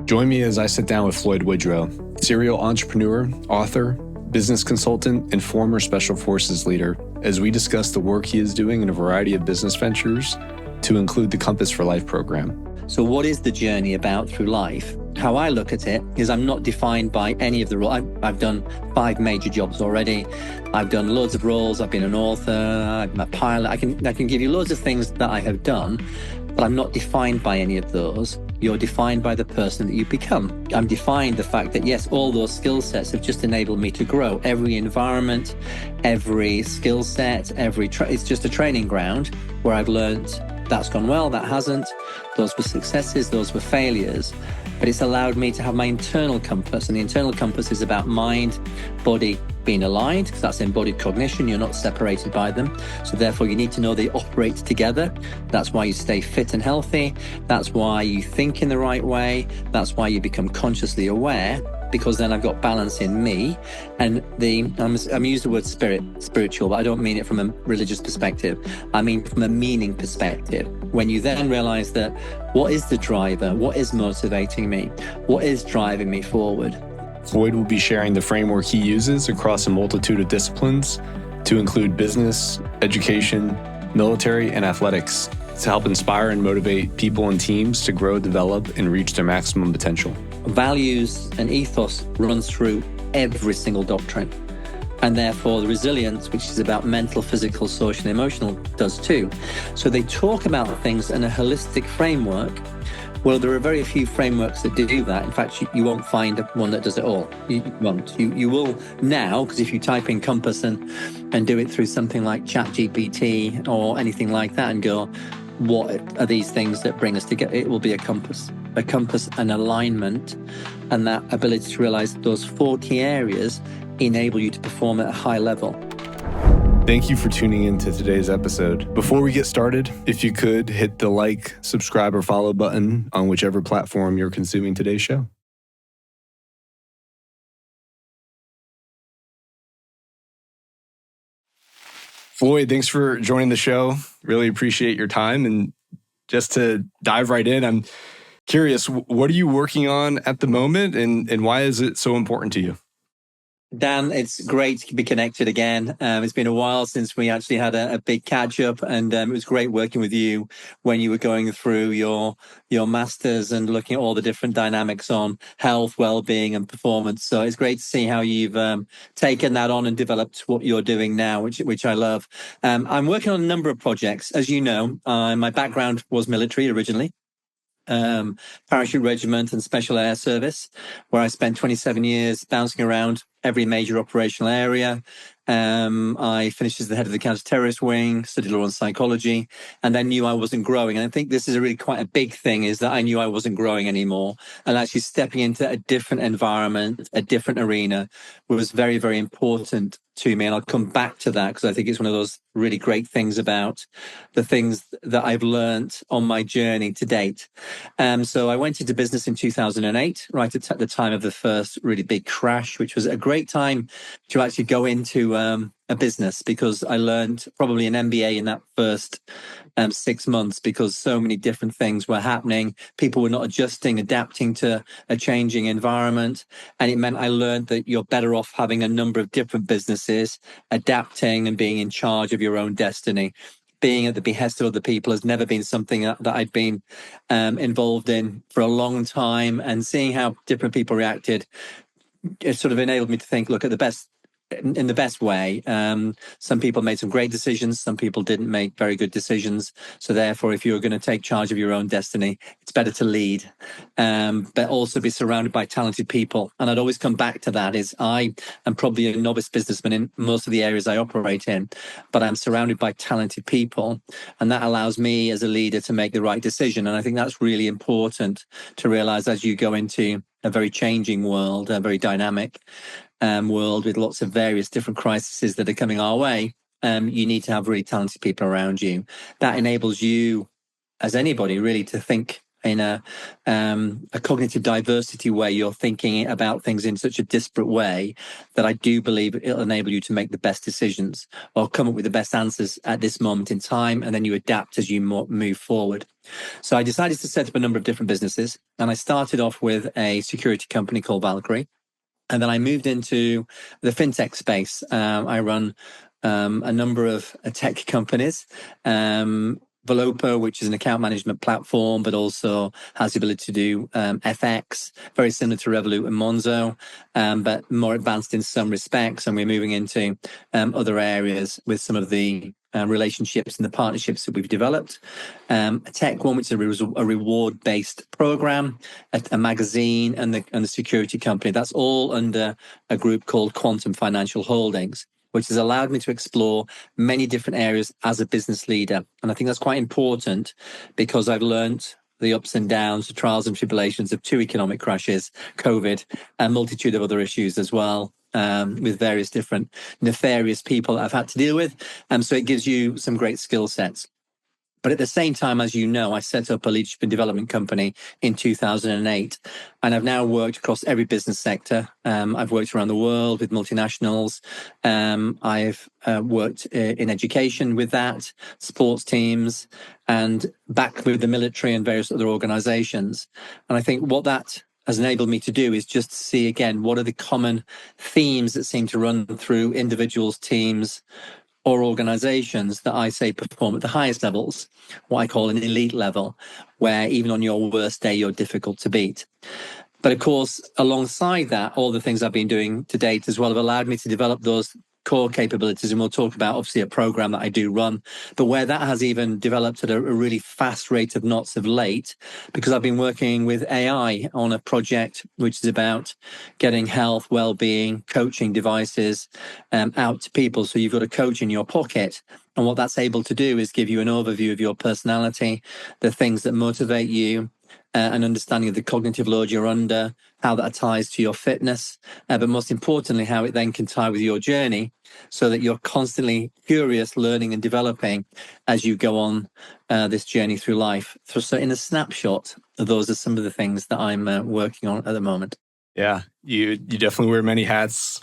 Join me as I sit down with Floyd Woodrow, serial entrepreneur, author, business consultant, and former Special Forces leader, as we discuss the work he is doing in a variety of business ventures to include the Compass for Life program. So what is the journey about through life? How I look at it is I'm not defined by any of the roles. I've done 5 major jobs already. I've done loads of roles. I've been an author, I'm a pilot. I can give you loads of things that I have done, but I'm not defined by any of those. You're defined by the person that you become. I'm defined the fact that, yes, all those skill sets have just enabled me to grow. Every environment, every skill set, it's just a training ground where I've learned that's gone well, that hasn't. Those were successes, those were failures. But it's allowed me to have my internal compass. And the internal compass is about mind, body being aligned, because that's embodied cognition. You're not separated by them. So therefore, you need to know they operate together. That's why you stay fit and healthy. That's why you think in the right way. That's why you become consciously aware, because then I've got balance in me. And I'm using the word spiritual, but I don't mean it from a religious perspective. I mean from a meaning perspective. When you then realize that what is the driver? What is motivating me? What is driving me forward? Floyd will be sharing the framework he uses across a multitude of disciplines to include business, education, military, and athletics to help inspire and motivate people and teams to grow, develop, and reach their maximum potential. Values and ethos runs through every single doctrine. And therefore, the resilience, which is about mental, physical, social, and emotional, does too. So they talk about things in a holistic framework. Well, there are very few frameworks that do that. In fact, you won't find one that does it all. You won't. You will now, because if you type in compass and do it through something like ChatGPT or anything like that and go, what are these things that bring us together? It will be a compass and alignment, and that ability to realize those 4 key areas enable you to perform at a high level. Thank you for tuning into today's episode. Before we get started, if you could hit the like, subscribe, or follow button on whichever platform you're consuming today's show. Floyd, thanks for joining the show. Really appreciate your time. And just to dive right in, I'm curious, what are you working on at the moment and why is it so important to you? Dan, it's great to be connected again. It's been a while since we actually had a big catch up, and it was great working with you when you were going through your masters and looking at all the different dynamics on health, well-being, and performance. So it's great to see how you've taken that on and developed what you're doing now, which I love. I'm working on a number of projects. As you know, my background was military originally. Parachute Regiment and Special Air Service, where I spent 27 years bouncing around every major operational area. I finished as the head of the counter-terrorist wing, studied law and psychology, and I knew I wasn't growing. And I think this is really quite a big thing, is that I knew I wasn't growing anymore. And actually stepping into a different environment, a different arena, was very, very important to me. And I'll come back to that because I think it's one of those really great things about the things that I've learned on my journey to date. So I went into business in 2008, right at the time of the first really big crash, which was a great time to actually go into a business, because I learned probably an MBA in that first 6 months, because so many different things were happening. People were not adapting to a changing environment. And it meant I learned that you're better off having a number of different businesses, adapting and being in charge of your own destiny. Being at the behest of other people has never been something that I'd been involved in for a long time. And seeing how different people reacted, it sort of enabled me to think, look, in the best way. Some people made some great decisions. Some people didn't make very good decisions. So therefore, if you're going to take charge of your own destiny, it's better to lead, but also be surrounded by talented people. And I'd always come back to that, is I am probably a novice businessman in most of the areas I operate in, but I'm surrounded by talented people. And that allows me as a leader to make the right decision. And I think that's really important to realize as you go into a very changing world, a very dynamic world with lots of various different crises that are coming our way. You need to have really talented people around you. That enables you, as anybody, really to think a cognitive diversity way. You're thinking about things in such a disparate way that I do believe it'll enable you to make the best decisions or come up with the best answers at this moment in time, and then you adapt as you move forward. So I decided to set up a number of different businesses, and I started off with a security company called Valkyrie. And then I moved into the fintech space. I run a number of tech companies. Velopo, which is an account management platform, but also has the ability to do FX, very similar to Revolut and Monzo, but more advanced in some respects. And we're moving into other areas with some of the relationships and the partnerships that we've developed. A tech one, which is a reward-based program, a magazine, and the security company. That's all under a group called Quantum Financial Holdings, which has allowed me to explore many different areas as a business leader. And I think that's quite important because I've learned the ups and downs, the trials and tribulations of 2 economic crashes, COVID, and a multitude of other issues as well, with various different nefarious people I've had to deal with. So it gives you some great skill sets. But at the same time, as you know, I set up a leadership and development company in 2008, and I've now worked across every business sector. I've worked around the world with multinationals. I've worked in education with that, sports teams, and back with the military and various other organizations. And I think what that has enabled me to do is just see again, what are the common themes that seem to run through individuals, teams, or organizations that I say perform at the highest levels, what I call an elite level, where even on your worst day, you're difficult to beat. But of course, alongside that, all the things I've been doing to date as well have allowed me to develop those core capabilities. And we'll talk about obviously a program that I do run, but where that has even developed at a really fast rate of knots of late, because I've been working with AI on a project which is about getting health, well-being, coaching devices out to people. So you've got a coach in your pocket. And what that's able to do is give you an overview of your personality, the things that motivate you, an understanding of the cognitive load you're under, how that ties to your fitness, but most importantly, how it then can tie with your journey so that you're constantly curious, learning and developing as you go on this journey through life. So in a snapshot, those are some of the things that I'm working on at the moment. Yeah, you definitely wear many hats.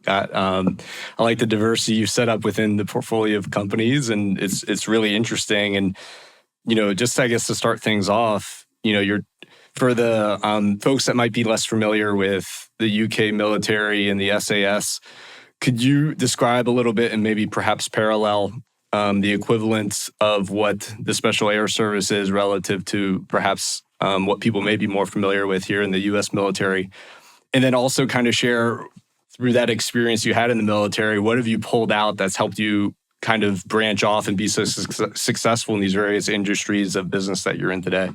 I like the diversity you've set up within the portfolio of companies, and it's really interesting. And, just I guess to start things off, you're for the folks that might be less familiar with the UK military and the SAS, could you describe a little bit and maybe perhaps parallel the equivalence of what the Special Air Service is relative to perhaps what people may be more familiar with here in the US military? And then also kind of share through that experience you had in the military, what have you pulled out that's helped you kind of branch off and be so successful in these various industries of business that you're in today?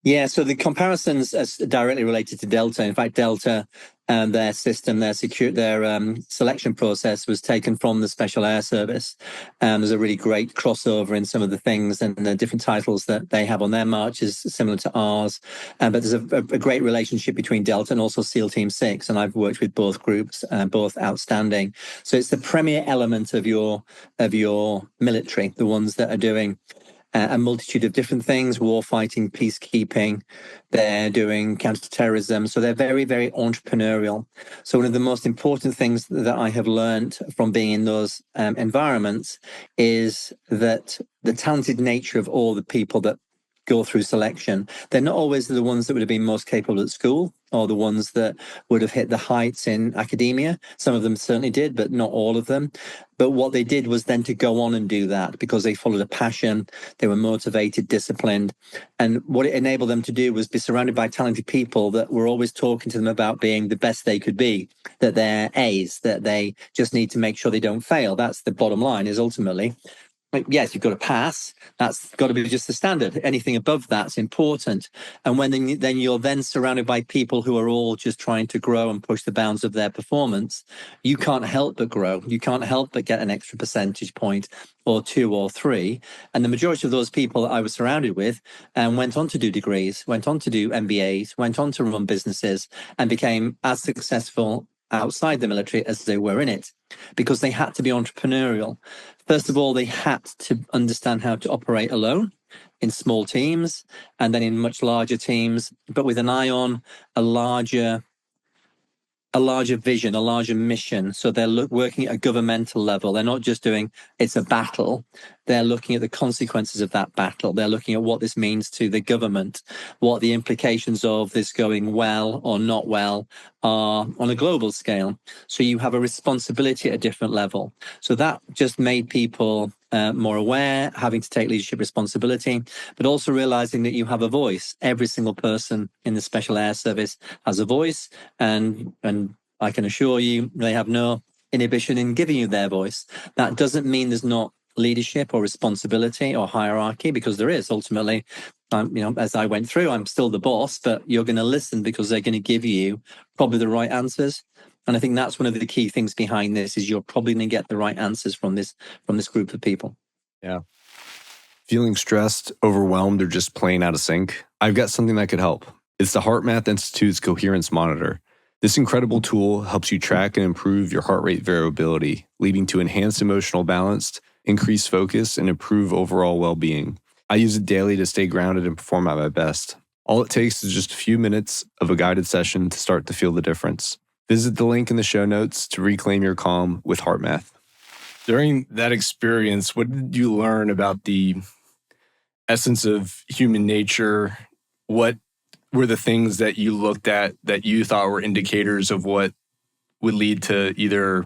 Yeah, so the comparisons are directly related to Delta. In fact, Delta and their system, their selection process was taken from the Special Air Service. There's a really great crossover in some of the things and the different titles that they have on their marches, similar to ours. But there's a great relationship between Delta and also SEAL Team 6, and I've worked with both groups, both outstanding. So it's the premier element of your military, the ones that are doing a multitude of different things, war fighting, peacekeeping. They're doing counterterrorism. So they're very, very entrepreneurial. So one of the most important things that I have learned from being in those environments is that the talented nature of all the people that go through selection, they're not always the ones that would have been most capable at school or the ones that would have hit the heights in academia. Some of them certainly did, but not all of them. But what they did was then to go on and do that because they followed a passion, they were motivated, disciplined. And what it enabled them to do was be surrounded by talented people that were always talking to them about being the best they could be, that they're A's, that they just need to make sure they don't fail. That's the bottom line, is ultimately, yes, you've got to pass. That's got to be just the standard. Anything above that's important. And when then you're then surrounded by people who are all just trying to grow and push the bounds of their performance, you can't help but grow. You can't help but get an extra percentage point or 2 or 3. And the majority of those people that I was surrounded with went on to do degrees, went on to do MBAs, went on to run businesses and became as successful outside the military as they were in it, because they had to be entrepreneurial. First of all, they had to understand how to operate alone. in small teams and then in much larger teams, but with an eye on a larger vision, a larger mission. So they're working at a governmental level. They're not just doing, it's a battle. They're looking at the consequences of that battle. They're looking at what this means to the government, what the implications of this going well or not well are on a global scale. So you have a responsibility at a different level. So that just made people more aware, having to take leadership responsibility, but also realizing that you have a voice. Every single person in the Special Air Service has a voice, and I can assure you they have no inhibition in giving you their voice. That doesn't mean there's not leadership or responsibility or hierarchy, because there is. Ultimately, as I went through, I'm still the boss, but you're going to listen because they're going to give you probably the right answers. And I think that's one of the key things behind this, is you're probably going to get the right answers from this group of people. Yeah. Feeling stressed, overwhelmed, or just plain out of sync? I've got something that could help. It's the HeartMath Institute's Coherence Monitor. This incredible tool helps you track and improve your heart rate variability, leading to enhanced emotional balance, increased focus, and improve overall well-being. I use it daily to stay grounded and perform at my best. All it takes is just a few minutes of a guided session to start to feel the difference. Visit the link in the show notes to reclaim your calm with HeartMath. During that experience, what did you learn about the essence of human nature? What were the things that you looked at that you thought were indicators of what would lead to either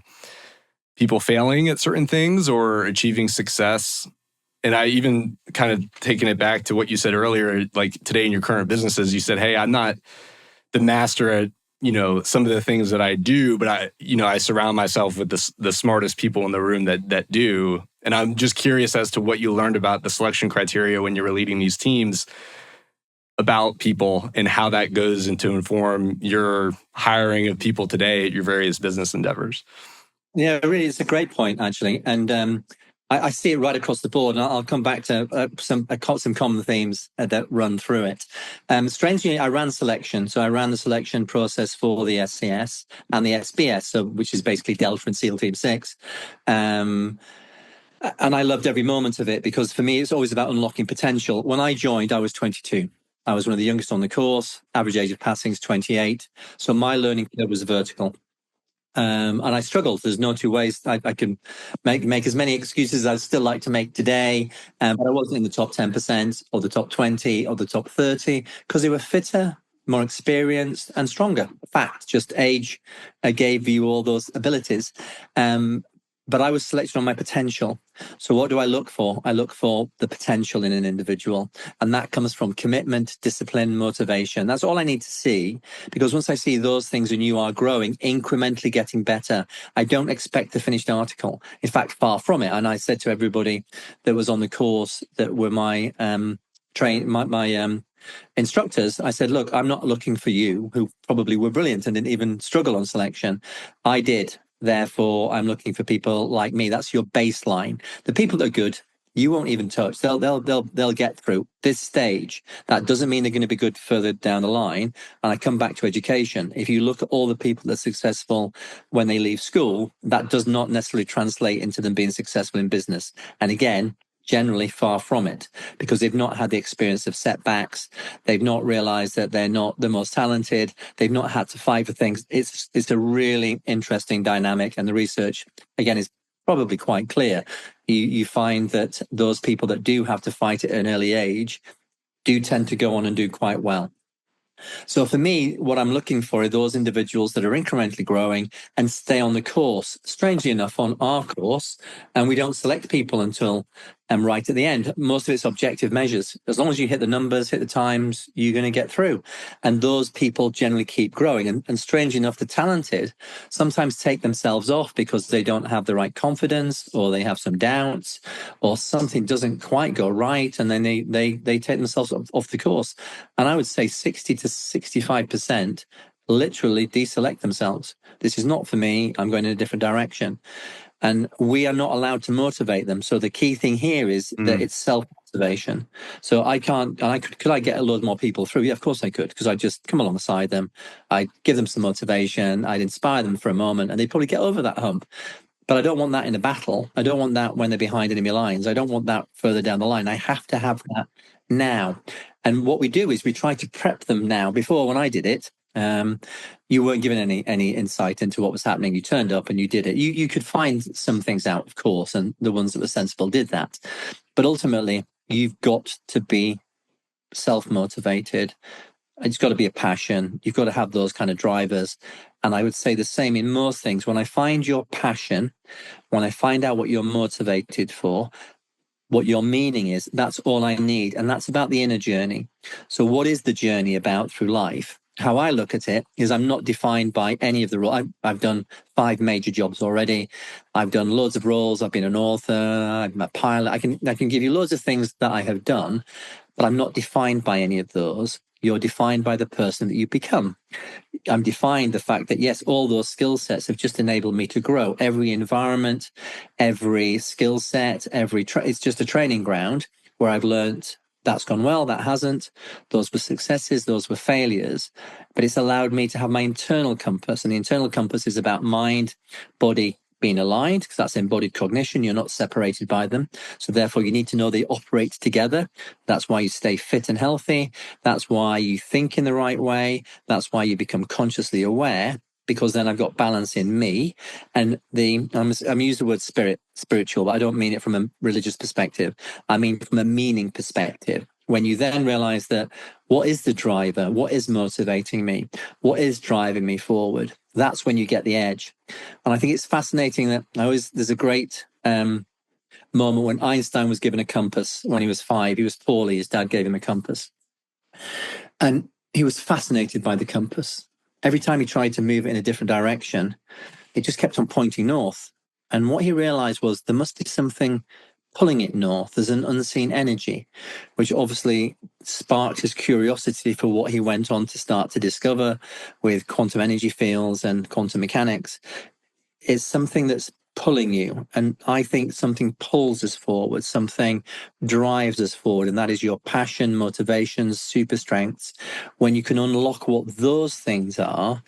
people failing at certain things or achieving success? And I even kind of taking it back to what you said earlier, like today in your current businesses, you said, hey, I'm not the master at, some of the things that I do, but I surround myself with the smartest people in the room that do. And I'm just curious as to what you learned about the selection criteria when you were leading these teams about people and how that goes into inform your hiring of people today at your various business endeavors. Yeah, really, it's a great point, actually. And I see it right across the board, and I'll come back to some common themes that run through it. Strangely, I ran selection. So I ran the selection process for the SCS and the SBS, which is basically Delta and SEAL Team 6. And I loved every moment of it, because for me, it's always about unlocking potential. When I joined, I was 22. I was one of the youngest on the course. Average age of passing is 28. So my learning curve was vertical. And I struggled. There's no two ways. I can make as many excuses as I'd still like to make today, but I wasn't in the top 10% or the top 20 or the top 30, because they were fitter, more experienced and stronger. Fact, just age gave you all those abilities. But I was selected on my potential. So what do I look for? I look for the potential in an individual. And that comes from commitment, discipline, motivation. That's all I need to see. Because once I see those things and you are growing, incrementally getting better, I don't expect the finished article. In fact, far from it. And I said to everybody that was on the course that were my instructors, I said, look, I'm not looking for you, who probably were brilliant and didn't even struggle on selection. I did. Therefore, I'm looking for people like me. That's your baseline. The people that are good, you won't even touch. They'll get through this stage. That doesn't mean they're going to be good further down the line. And I come back to education. If you look at all the people that are successful when they leave school, that does not necessarily translate into them being successful in business. And again, generally far from it, because they've not had the experience of setbacks. They've not realized that they're not the most talented. They've not had to fight for things. It's a really interesting dynamic. And the research, again, is probably quite clear. You find that those people that do have to fight at an early age do tend to go on and do quite well. So for me, what I'm looking for are those individuals that are incrementally growing and stay on the course. Strangely enough, on our course, and we don't select people until right at the end. Most of it's objective measures. As long as you hit the numbers, hit the times, you're going to get through. And those people generally keep growing. And strangely enough, the talented sometimes take themselves off because they don't have the right confidence, or they have some doubts, or something doesn't quite go right, and then they take themselves off the course. And I would say 60 to 65% literally deselect themselves. This is not for me. I'm going in a different direction. And we are not allowed to motivate them. So the key thing here is that it's self-motivation. So could I get a load more people through? Yeah, of course I could, because I'd just come alongside them. I'd give them some motivation. I'd inspire them for a moment, and they'd probably get over that hump. But I don't want that in a battle. I don't want that when they're behind enemy lines. I don't want that further down the line. I have to have that now. And what we do is we try to prep them now. Before, when I did it, you weren't given any insight into what was happening. You turned up and you did it. You could find some things out, of course, and the ones that were sensible did that. But ultimately, you've got to be self-motivated. It's got to be a passion. You've got to have those kind of drivers. And I would say the same in most things. When I find your passion, when I find out what you're motivated for, what your meaning is, that's all I need. And that's about the inner journey. So what is the journey about through life? How I look at it is I'm not defined by any of the roles. I've done 5 major jobs already. I've done loads of roles. I've been an author. I'm a pilot. I can give you loads of things that I have done, but I'm not defined by any of those. You're defined by the person that you become. I'm defined the fact that, yes, all those skill sets have just enabled me to grow. Every environment, every skill set, it's just a training ground where I've learned that's gone well, that hasn't. Those were successes, those were failures. But it's allowed me to have my internal compass. And the internal compass is about mind, body, being aligned, because that's embodied cognition. You're not separated by them. So therefore, you need to know they operate together. That's why you stay fit and healthy. That's why you think in the right way. That's why you become consciously aware, because then I've got balance in me. And I'm using the word spiritual, but I don't mean it from a religious perspective. I mean from a meaning perspective. When you then realize that what is the driver? What is motivating me? What is driving me forward? That's when you get the edge. And I think it's fascinating that there's a great moment when Einstein was given a compass when he was 5. He was poorly. His dad gave him a compass. And he was fascinated by the compass. Every time he tried to move it in a different direction, it just kept on pointing north. And what he realized was there must be something pulling it north. There's an unseen energy, which obviously sparked his curiosity for what he went on to start to discover with quantum energy fields and quantum mechanics. It's something that's pulling you. And I think something pulls us forward, something drives us forward. And that is your passion, motivations, super strengths. When you can unlock what those things are,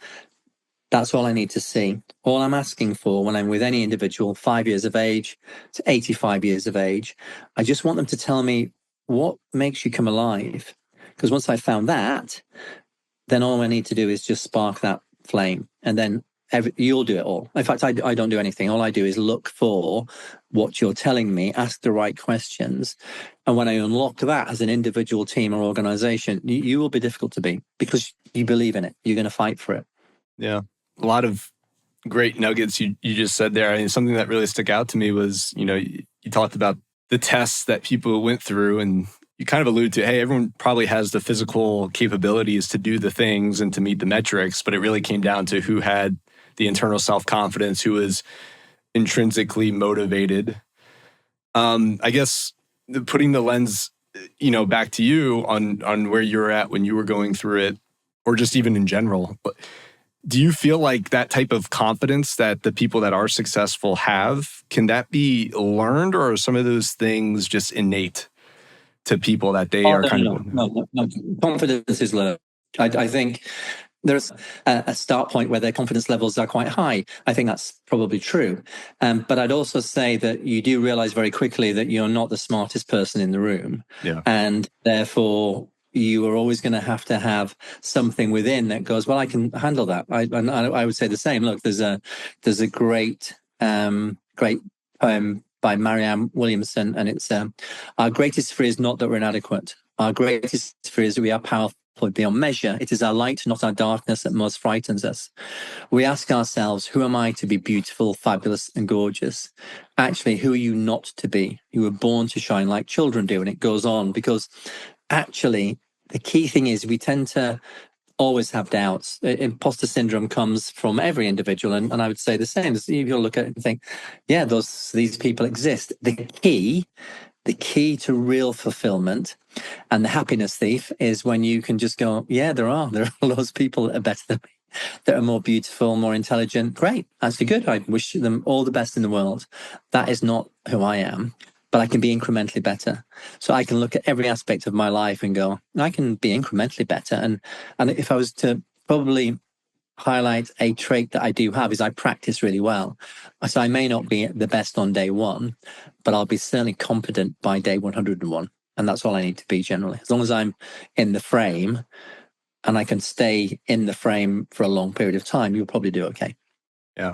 that's all I need to see. All I'm asking for when I'm with any individual, 5 years of age to 85 years of age, I just want them to tell me what makes you come alive. Because once I found that, then all I need to do is just spark that flame. And then you'll do it all. In fact, I don't do anything. All I do is look for what you're telling me, ask the right questions. And when I unlock that as an individual, team, or organization, you will be difficult to beat because you believe in it. You're going to fight for it. Yeah. A lot of great nuggets you just said there. I mean, something that really stuck out to me was, you talked about the tests that people went through, and you kind of alluded to, hey, everyone probably has the physical capabilities to do the things and to meet the metrics, but it really came down to who had the internal self-confidence, who was intrinsically motivated. I guess putting the lens, back to you on where you're at when you were going through it, or just even in general. Do you feel like that type of confidence that the people that are successful have, can that be learned, or are some of those things just innate to people that they are kind of... No. Confidence is learned. I think there's a start point where their confidence levels are quite high. I think that's probably true. But I'd also say that you do realize very quickly that you're not the smartest person in the room. Yeah. And therefore, you are always going to have something within that goes, well, I can handle that. I would say the same. Look, there's a great poem by Marianne Williamson, and it's our greatest fear is not that we're inadequate. Our greatest fear is that we are powerful beyond measure. It is our light, not our darkness, that most frightens us. We ask ourselves, who am I to be beautiful, fabulous, and gorgeous? Actually, who are you not to be? You were born to shine like children do, and it goes on, because actually the key thing is we tend to always have doubts. Imposter syndrome comes from every individual, and I would say the same. You'll look at it and think, yeah, these people exist. The key to real fulfillment and the happiness thief is when you can just go, yeah, there are those people that are better than me, that are more beautiful, more intelligent. Great, actually good. I wish them all the best in the world. That is not who I am, but I can be incrementally better. So I can look at every aspect of my life and go, I can be incrementally better. And if I was to probably highlight a trait that I do have is I practice really well. So I may not be the best on day one, but I'll be certainly competent by day 101. And that's all I need to be generally. As long as I'm in the frame and I can stay in the frame for a long period of time, you'll probably do okay. Yeah.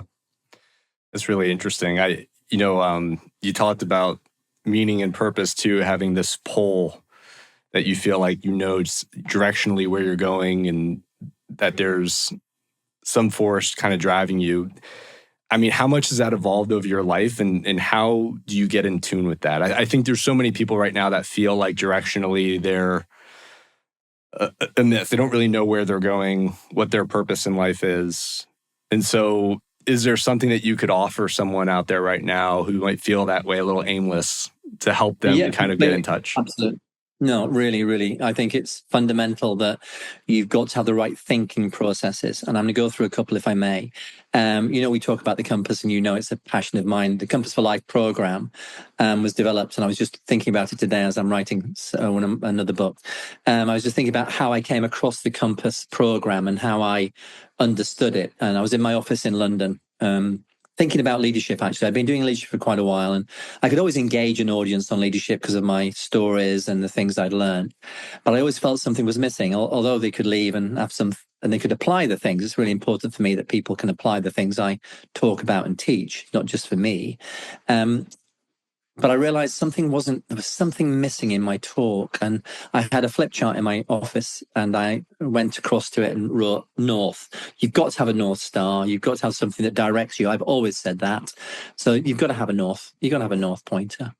That's really interesting. You talked about meaning and purpose too, having this pull that you feel like directionally where you're going and that there's some force kind of driving you. I mean, how much has that evolved over your life and how do you get in tune with that? I think there's so many people right now that feel like directionally they're a myth. They don't really know where they're going, what their purpose in life is. And so is there something that you could offer someone out there right now who might feel that way, a little aimless, to help them kind of get in touch? Absolutely. No, really, really. I think it's fundamental that you've got to have the right thinking processes. And I'm going to go through a couple, if I may. We talk about the compass, and it's a passion of mine. The Compass for Life program was developed, and I was just thinking about it today as I'm writing another book. I was just thinking about how I came across the Compass program and how I understood it. And I was in my office in London, thinking about leadership. Actually, I've been doing leadership for quite a while, and I could always engage an audience on leadership because of my stories and the things I'd learned. But I always felt something was missing. Although they could leave and have some, and they could apply the things. It's really important for me that people can apply the things I talk about and teach, not just for me. But I realized there was something missing in my talk. And I had a flip chart in my office, and I went across to it and wrote North. You've got to have a North Star. You've got to have something that directs you. I've always said that. So you've got to have a North. You've got to have a North pointer.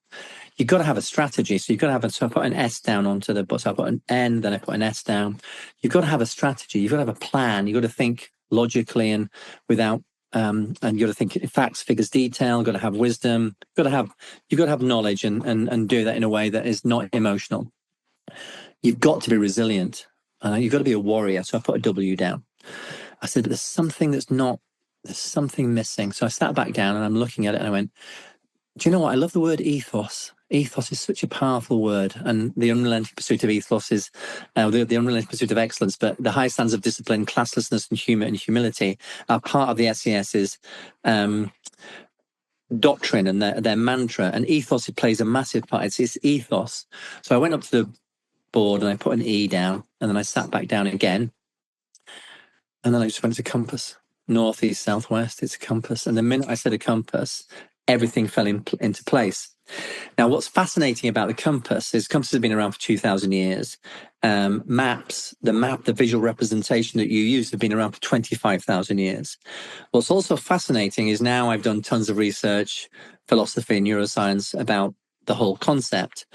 You've got to have a strategy. So you've got to have so I put an S down onto the bus. I put an N, then I put an S down. You've got to have a strategy. You've got to have a plan. You've got to think logically and without and you've got to think facts, figures, detail. You've got to have wisdom. You've got to have knowledge and do that in a way that is not emotional. You've got to be resilient. You've got to be a warrior. So I put a W down. I said, but there's something missing. So I sat back down and I'm looking at it and I went, do you know what? I love the word ethos. Ethos is such a powerful word, and the unrelenting pursuit of ethos is the unrelenting pursuit of excellence. But the high standards of discipline, classlessness, and humility are part of the SES's doctrine and their mantra. And ethos, it plays a massive part. It's ethos. So I went up to the board and I put an E down, and then I sat back down again, and then I just went to compass. North, east, southwest. It's a compass. And the minute I said a compass, everything fell into place. Now, what's fascinating about the compass is compasses have been around for 2,000 years. Maps, the visual representation that you use have been around for 25,000 years. What's also fascinating is now I've done tons of research, philosophy and neuroscience about the whole concept.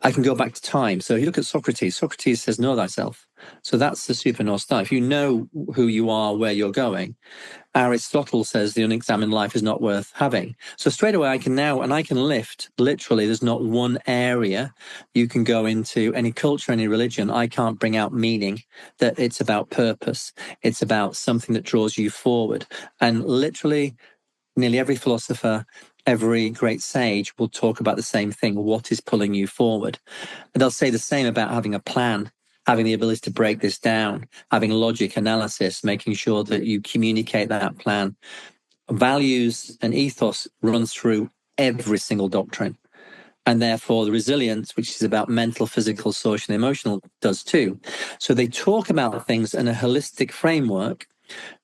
I can go back to time. So if you look at Socrates says, know thyself. So that's the super North Star. If you know who you are, where you're going, Aristotle says the unexamined life is not worth having. So straight away I can lift, literally, there's not one area you can go into, any culture, any religion, I can't bring out meaning, that it's about purpose. It's about something that draws you forward. And literally, nearly every philosopher, every great sage will talk about the same thing. What is pulling you forward? And they'll say the same about having a plan, having the ability to break this down, having logic, analysis, making sure that you communicate that plan. Values and ethos runs through every single doctrine. And therefore the resilience, which is about mental, physical, social, and emotional, does too. So they talk about things in a holistic framework.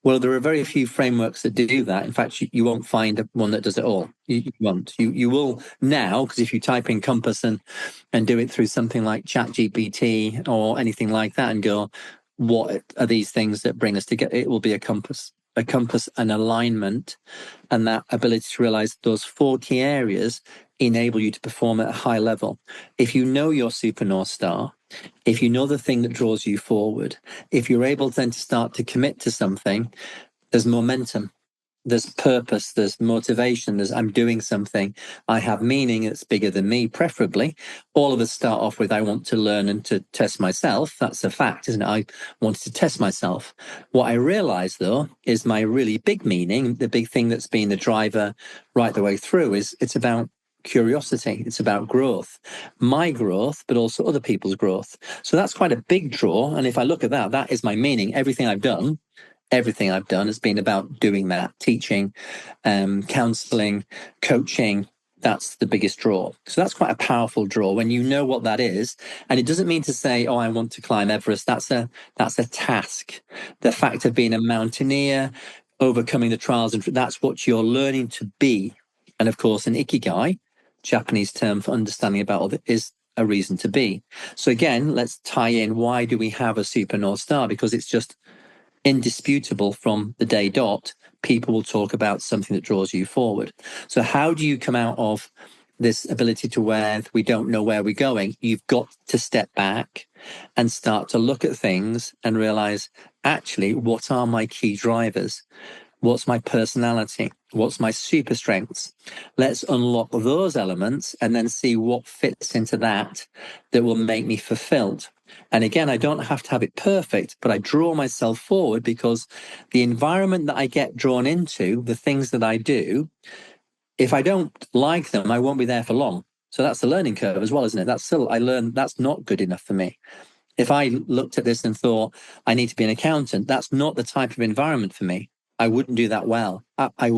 Well, there are very few frameworks that do that. In fact, you won't find one that does it all. You won't. You will now, because if you type in compass and do it through something like ChatGPT or anything like that and go, what are these things that bring us together? It will be a compass, an alignment, and that ability to realize those 4 key areas enable you to perform at a high level. If you know your super North Star, if you know the thing that draws you forward, if you're able then to start to commit to something, there's momentum, there's purpose, there's motivation, I'm doing something, I have meaning that's bigger than me, preferably. All of us start off with, I want to learn and to test myself. That's a fact, isn't it? I wanted to test myself. What I realized, though, is my really big meaning, the big thing that's been the driver right the way through, is it's about curiosity. It's about growth, my growth, but also other people's growth. So that's quite a big draw. And if I look at that, that is my meaning. Everything I've done everything I've done has been about doing that, teaching, counseling, coaching. That's the biggest draw. So that's quite a powerful draw when you know what that is. And it doesn't mean to say, oh, I want to climb Everest. That's a task. The fact of being a mountaineer, overcoming the trials, and that's what you're learning to be. And of course, an ikigai, Japanese term for understanding about all, is a reason to be. So again, let's tie in, why do we have a super North Star? Because it's just indisputable from the day dot. People will talk about something that draws you forward. So how do you come out of this ability to where we don't know where we're going? You've got to step back and start to look at things and realize, actually, what are my key drivers? What's my personality? What's my super strengths? Let's unlock those elements and then see what fits into that will make me fulfilled. And again, I don't have to have it perfect, but I draw myself forward because the environment that I get drawn into, the things that I do, if I don't like them, I won't be there for long. So that's the learning curve as well, isn't it? That's still, I learned that's not good enough for me. If I looked at this and thought, I need to be an accountant, that's not the type of environment for me. I wouldn't do that well. I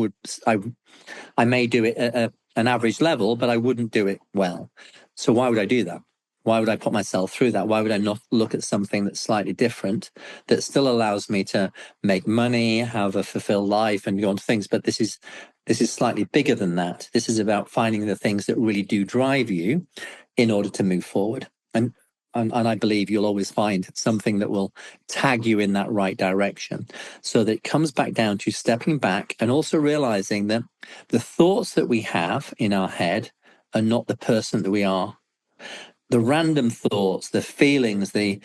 may do it at an average level, but I wouldn't do it well. So why would I do that? Why would I put myself through that? Why would I not look at something that's slightly different, that still allows me to make money, have a fulfilled life, and go on to things? But this is slightly bigger than that. This is about finding the things that really do drive you in order to move forward. And I believe you'll always find something that will tag you in that right direction. So that it comes back down to stepping back and also realizing that the thoughts that we have in our head are not the person that we are. The random thoughts, the feelings, the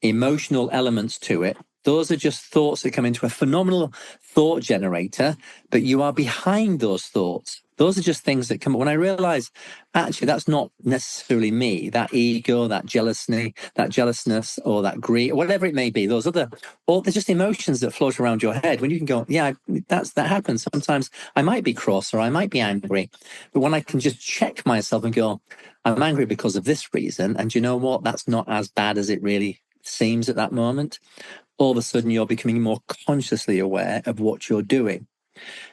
emotional elements to it, those are just thoughts that come into a phenomenal thought generator, but you are behind those thoughts. Those are just things that come. When I realize, actually, that's not necessarily me, that ego, that jealousness, or that greed, or whatever it may be, those other, or they're just emotions that float around your head. When you can go, yeah, that happens. Sometimes I might be cross or I might be angry, but when I can just check myself and go, I'm angry because of this reason, and you know what? That's not as bad as it really seems at that moment. All of a sudden, you're becoming more consciously aware of what you're doing.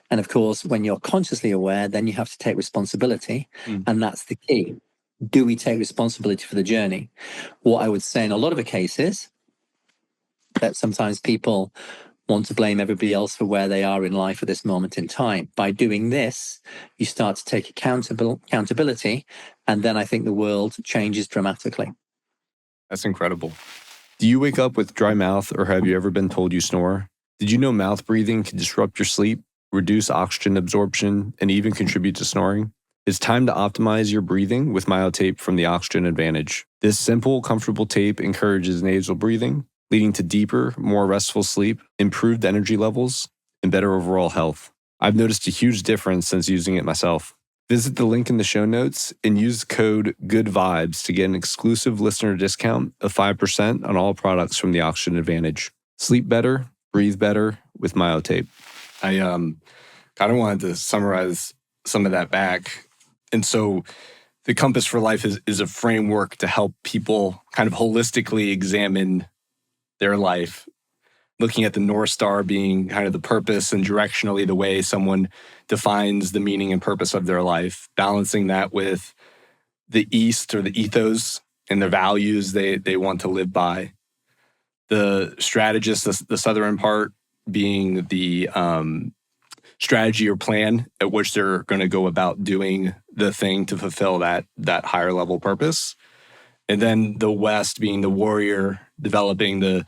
And of course, when you're consciously aware, then you have to take responsibility. And that's the key. Do we take responsibility for the journey? What I would say in a lot of the cases, that sometimes people want to blame everybody else for where they are in life at this moment in time. By doing this, you start to take accountability. And then I think the world changes dramatically. That's incredible. Do you wake up with dry mouth, or have you ever been told you snore? Did you know mouth breathing can disrupt your sleep, reduce oxygen absorption, and even contribute to snoring? It's time to optimize your breathing with MyoTape from the Oxygen Advantage. This simple, comfortable tape encourages nasal breathing, leading to deeper, more restful sleep, improved energy levels, and better overall health. I've noticed a huge difference since using it myself. Visit the link in the show notes and use code GOODVIBES to get an exclusive listener discount of 5% on all products from the Oxygen Advantage. Sleep better, breathe better with MyoTape. I kind of wanted to summarize some of that back. And so the Compass for Life is a framework to help people kind of holistically examine their life, looking at the North Star being kind of the purpose and directionally the way someone defines the meaning and purpose of their life, balancing that with the East or the ethos and the values they want to live by. The strategist, the southern part, being the strategy or plan at which they're going to go about doing the thing to fulfill that higher level purpose. And then the West being the warrior, developing the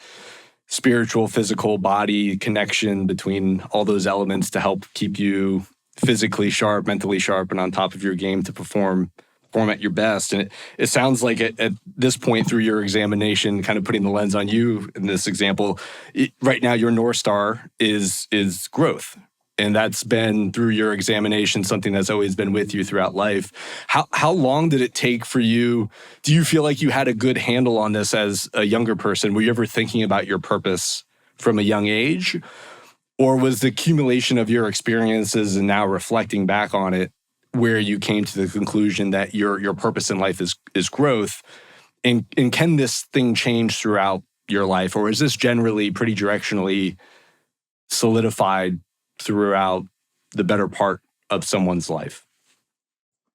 spiritual, physical body connection between all those elements to help keep you physically sharp, mentally sharp, and on top of your game to perform at your best. And it sounds like at this point through your examination, kind of putting the lens on you in this example, right now your North Star is growth. And that's been, through your examination, something that's always been with you throughout life. How long did it take for you? Do you feel like you had a good handle on this as a younger person? Were you ever thinking about your purpose from a young age? Or was the accumulation of your experiences and now reflecting back on it where you came to the conclusion that your purpose in life is growth? And can this thing change throughout your life, or is this generally pretty directionally solidified throughout the better part of someone's life?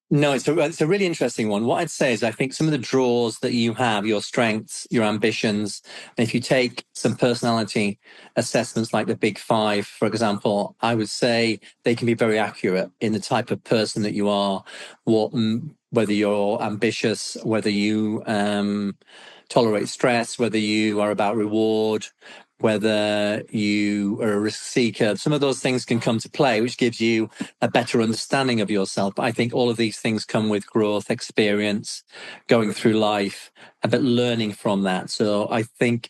No, it's a really interesting one. What I'd say is I think some of the draws that you have, your strengths, your ambitions, and if you take some personality assessments like the Big Five, for example, I would say they can be very accurate in the type of person that you are, whether you're ambitious, whether you tolerate stress, whether you are about reward, whether you are a risk seeker. Some of those things can come to play, which gives you a better understanding of yourself. But I think all of these things come with growth, experience, going through life, but learning from that. So I think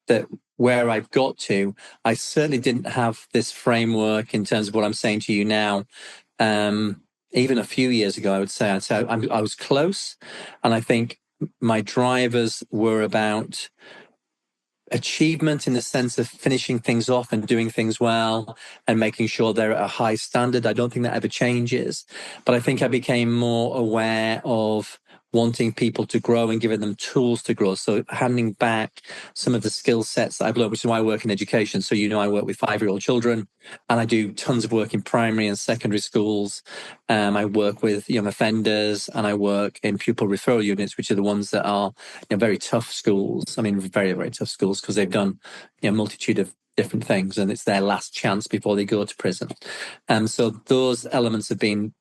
that where I've got to, I certainly didn't have this framework in terms of what I'm saying to you now. Even a few years ago, I'd say I was close. And I think my drivers were about achievement in the sense of finishing things off and doing things well and making sure they're at a high standard. I don't think that ever changes, but I think I became more aware of wanting people to grow and giving them tools to grow. So handing back some of the skill sets that I've learned, which is why I work in education. So, I work with 5-year-old children and I do tons of work in primary and secondary schools. I work with young offenders and I work in pupil referral units, which are the ones that are very tough schools. I mean, very, very tough schools because they've done a multitude of different things and it's their last chance before they go to prison. So those elements have been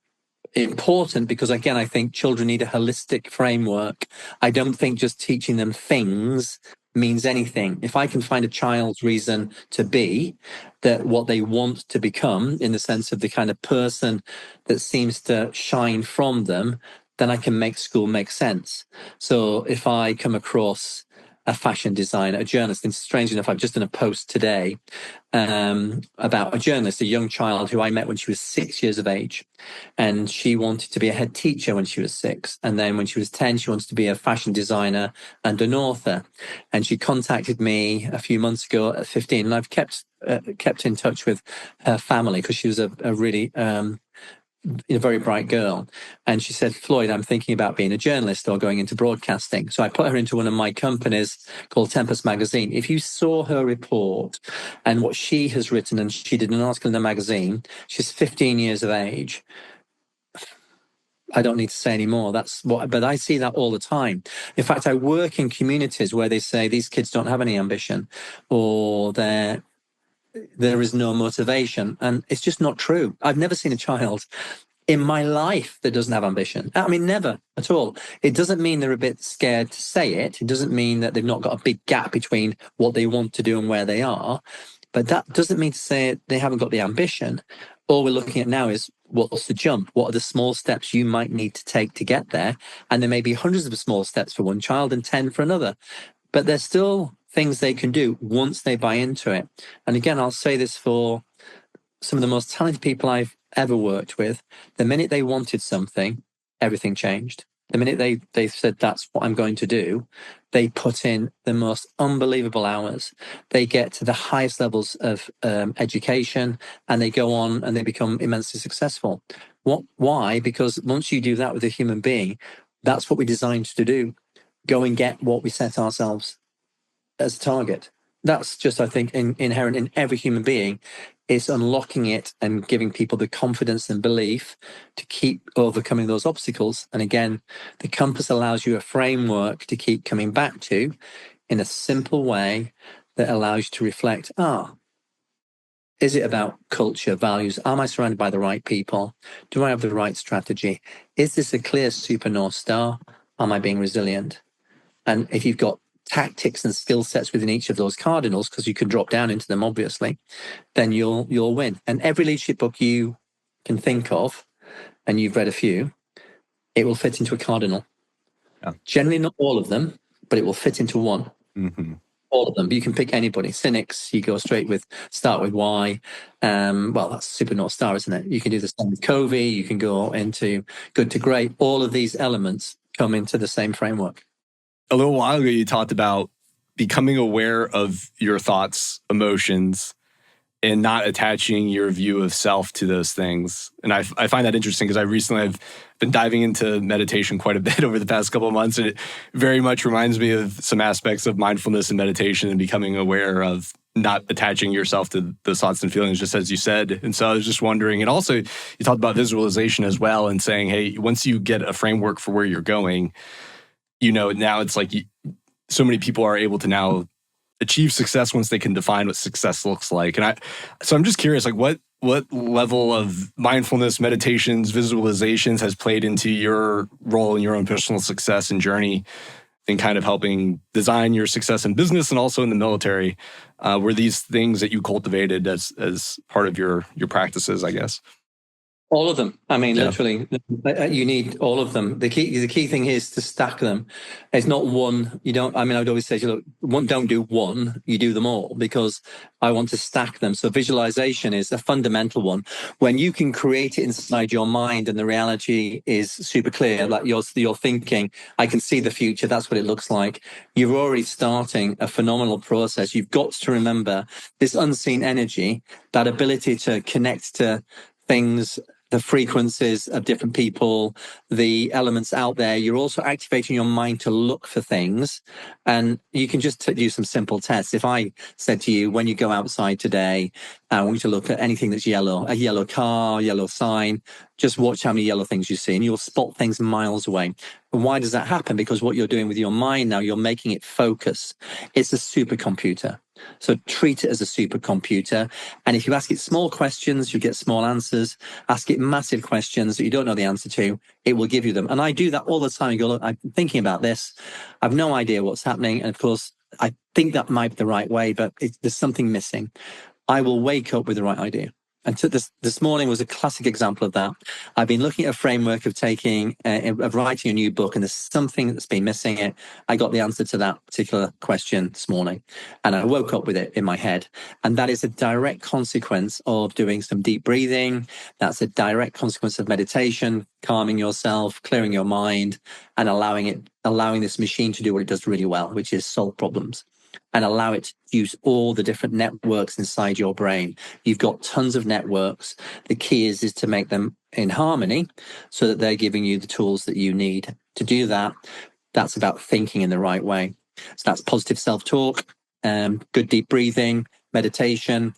important because, again, I think children need a holistic framework. I don't think just teaching them things means anything. If I can find a child's reason to be, that what they want to become in the sense of the kind of person that seems to shine from them, then I can make school make sense. So if I come across a fashion designer, a journalist, and strangely enough, I've just done a post today about a journalist, a young child who I met when she was 6 years of age. And she wanted to be a head teacher when she was 6. And then when she was 10, she wanted to be a fashion designer and an author. And she contacted me a few months ago at 15. And I've kept in touch with her family because she was a really a very bright girl. And she said, Floyd, I'm thinking about being a journalist or going into broadcasting. So I put her into one of my companies called Tempest Magazine. If you saw her report and what she has written, and she did an article in the magazine, she's 15 years of age. I don't need to say any more. But I see that all the time. In fact, I work in communities where they say these kids don't have any ambition or there is no motivation. And it's just not true. I've never seen a child in my life that doesn't have ambition. I mean, never at all. It doesn't mean they're a bit scared to say it. It doesn't mean that they've not got a big gap between what they want to do and where they are. But that doesn't mean to say they haven't got the ambition. All we're looking at now is what's the jump? What are the small steps you might need to take to get there? And there may be hundreds of small steps for one child and 10 for another. But there's still things they can do once they buy into it. And again, I'll say this for some of the most talented people I've ever worked with. The minute they wanted something, everything changed. The minute they said, that's what I'm going to do, they put in the most unbelievable hours. They get to the highest levels of education and they go on and they become immensely successful. Why? Because once you do that with a human being, that's what we're designed to do. Go and get what we set ourselves as a target. That's just, I think, inherent in every human being. It's unlocking it and giving people the confidence and belief to keep overcoming those obstacles. And again, the compass allows you a framework to keep coming back to in a simple way that allows you to reflect, is it about culture, values? Am I surrounded by the right people? Do I have the right strategy? Is this a clear super North Star? Am I being resilient? And if you've got tactics and skill sets within each of those cardinals, because you can drop down into them, obviously, then you'll win. And every leadership book you can think of, and you've read a few, it will fit into a cardinal. Yeah. Generally not all of them, but it will fit into one. Mm-hmm. All of them. But you can pick anybody. Cynics, you go straight with, start with why. Well, that's super North Star, isn't it? You can do the same with Covey. You can go into good to great. All of these elements come into the same framework. A little while ago, you talked about becoming aware of your thoughts, emotions, and not attaching your view of self to those things. And I find that interesting because I've been diving into meditation quite a bit over the past couple of months, and it very much reminds me of some aspects of mindfulness and meditation and becoming aware of not attaching yourself to those thoughts and feelings, just as you said. And so I was just wondering, and also you talked about visualization as well, and saying, hey, once you get a framework for where you're going, now it's like so many people are able to now achieve success once they can define what success looks like. And so I'm just curious, like what level of mindfulness, meditations, visualizations has played into your role in your own personal success and journey in kind of helping design your success in business and also in the military? Were these things that you cultivated as part of your practices, I guess? All of them. I mean, literally, you need all of them. The key thing is to stack them. It's not one. You don't. I mean, I would always say, look, don't do one. You do them all, because I want to stack them. So visualization is a fundamental one. When you can create it inside your mind, and the reality is super clear, like you're thinking, I can see the future. That's what it looks like. You're already starting a phenomenal process. You've got to remember this unseen energy, that ability to connect to things, the frequencies of different people, the elements out there. You're also activating your mind to look for things. And you can just do some simple tests. If I said to you, when you go outside today, I want you to look at anything that's yellow, a yellow car, yellow sign, just watch how many yellow things you see, and you'll spot things miles away. And why does that happen? Because what you're doing with your mind now, you're making it focus. It's a supercomputer. So treat it as a supercomputer. And if you ask it small questions, you get small answers. Ask it massive questions that you don't know the answer to, it will give you them. And I do that all the time. You go, look, I'm thinking about this. I've no idea what's happening. And of course, I think that might be the right way, but there's something missing. I will wake up with the right idea. And this morning was a classic example of that. I've been looking at a framework of of writing a new book, and there's something that's been missing it. I got the answer to that particular question this morning, and I woke up with it in my head. And that is a direct consequence of doing some deep breathing. That's a direct consequence of meditation, calming yourself, clearing your mind, and allowing this machine to do what it does really well, which is solve problems, and allow it to use all the different networks inside your brain. You've got tons of networks. The key is to make them in harmony so that they're giving you the tools that you need to do that. That's about thinking in the right way. So that's positive self-talk, good deep breathing, meditation,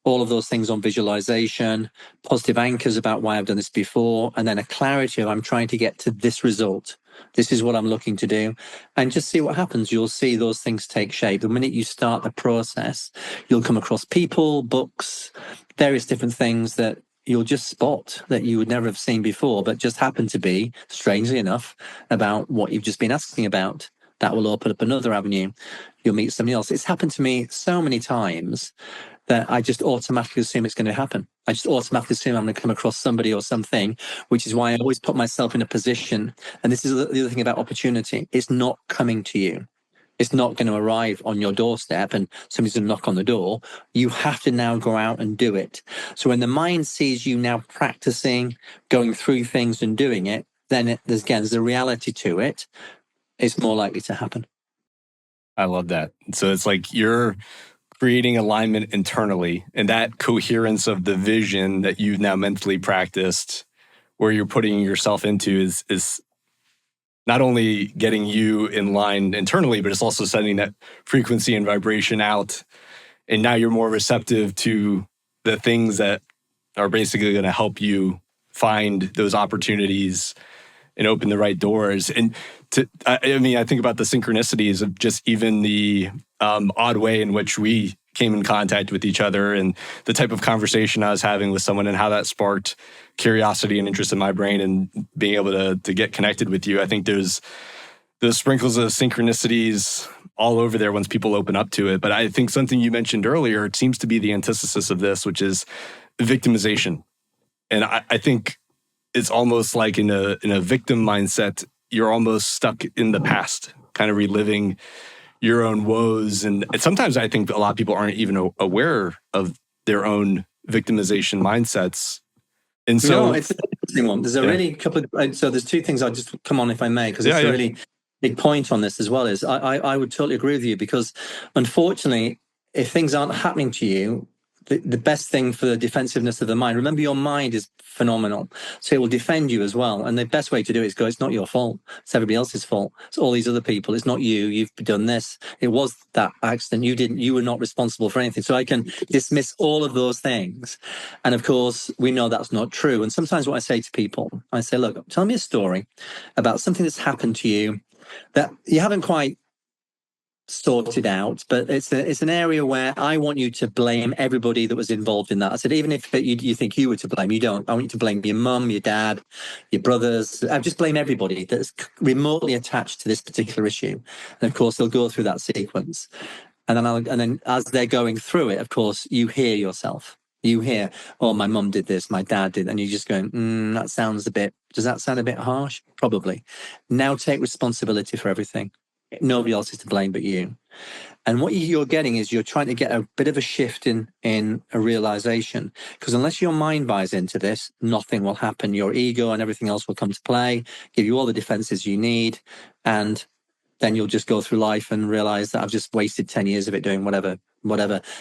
all of those things on visualization, positive anchors about why I've done this before, and then a clarity of I'm trying to get to this result. This is what I'm looking to do. And just see what happens. You'll see those things take shape. The minute you start the process, you'll come across people, books, various different things that you'll just spot that you would never have seen before, but just happen to be, strangely enough, about what you've just been asking about. That will open up another avenue. You'll meet somebody else. It's happened to me so many times that I just automatically assume it's going to happen. I just automatically assume I'm going to come across somebody or something, which is why I always put myself in a position. And this is the other thing about opportunity. It's not coming to you. It's not going to arrive on your doorstep and somebody's going to knock on the door. You have to now go out and do it. So when the mind sees you now practicing, going through things and doing it, then there's a reality to it. It's more likely to happen. I love that. So it's like you're creating alignment internally, and that coherence of the vision that you've now mentally practiced, where you're putting yourself into is not only getting you in line internally, but it's also sending that frequency and vibration out. And now you're more receptive to the things that are basically going to help you find those opportunities and open the right doors. And I think about the synchronicities of just even the odd way in which we came in contact with each other, and the type of conversation I was having with someone, and how that sparked curiosity and interest in my brain, and being able to get connected with you. I think there's those sprinkles of synchronicities all over there once people open up to it. But I think something you mentioned earlier, it seems to be the antithesis of this, which is victimization. And I think it's almost like in a victim mindset, you're almost stuck in the past, kind of reliving your own woes. And sometimes I think a lot of people aren't even aware of their own victimization mindsets. And so it's an interesting one. There's a really couple of, so there's two things I'll just come on if I may, because it's a really big point on this as well. Is I would totally agree with you, because unfortunately, if things aren't happening to you, the best thing for the defensiveness of the mind. Remember, your mind is phenomenal, so it will defend you as well. And the best way to do it is go, it's not your fault. It's everybody else's fault. It's all these other people. It's not you. You've done this. It was that accident. You were not responsible for anything. So I can dismiss all of those things. And of course, we know that's not true. And sometimes what I say to people, I say, look, tell me a story about something that's happened to you that you haven't quite sorted out, but it's an area where I want you to blame everybody that was involved in that. I said, even if you think you were to blame, you don't. I want you to blame your mum, your dad, your brothers. I just blame everybody that's remotely attached to this particular issue. And of course, they'll go through that sequence. And then as they're going through it, of course, you hear yourself. You hear, oh, my mum did this, my dad did, and you're just going, does that sound a bit harsh? Probably. Now take responsibility for everything. Nobody else is to blame but you. And what you're getting is you're trying to get a bit of a shift in a realization, because unless your mind buys into this, nothing will happen. Your ego and everything else will come to play, give you all the defenses you need, and then you'll just go through life and realize that I've just wasted 10 years of it doing whatever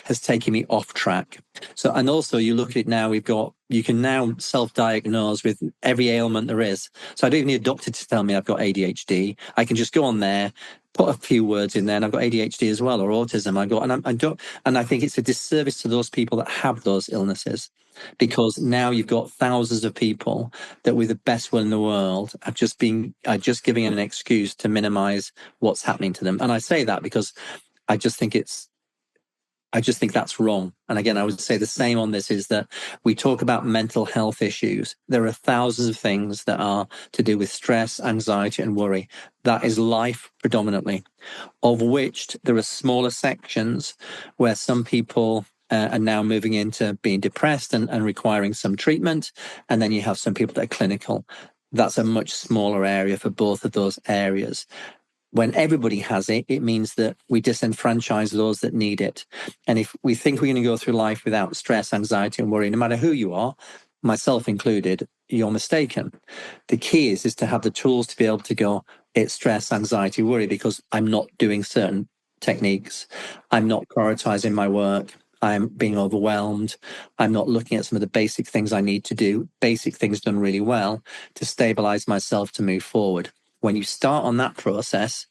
has taken me off track. So, and also you look at it now, you can now self-diagnose with every ailment there is. So I don't even need a doctor to tell me I've got ADHD. I can just go on there, put a few words in there, and I've got ADHD as well, or autism. And I think it's a disservice to those people that have those illnesses, because now you've got thousands of people that, with the best will in the world, are just giving an excuse to minimize what's happening to them. And I say that because I just think that's wrong. And again, I would say the same on this, is that we talk about mental health issues. There are thousands of things that are to do with stress, anxiety, and worry. That is life predominantly, of which there are smaller sections where some people are now moving into being depressed and requiring some treatment. And then you have some people that are clinical. That's a much smaller area for both of those areas. When everybody has it, it means that we disenfranchise those that need it. And if we think we're going to go through life without stress, anxiety, and worry, no matter who you are, myself included, you're mistaken. The key is to have the tools to be able to go, it's stress, anxiety, worry, because I'm not doing certain techniques. I'm not prioritizing my work. I'm being overwhelmed. I'm not looking at some of the basic things I need to do, basic things done really well to stabilize myself to move forward. When you start on that process,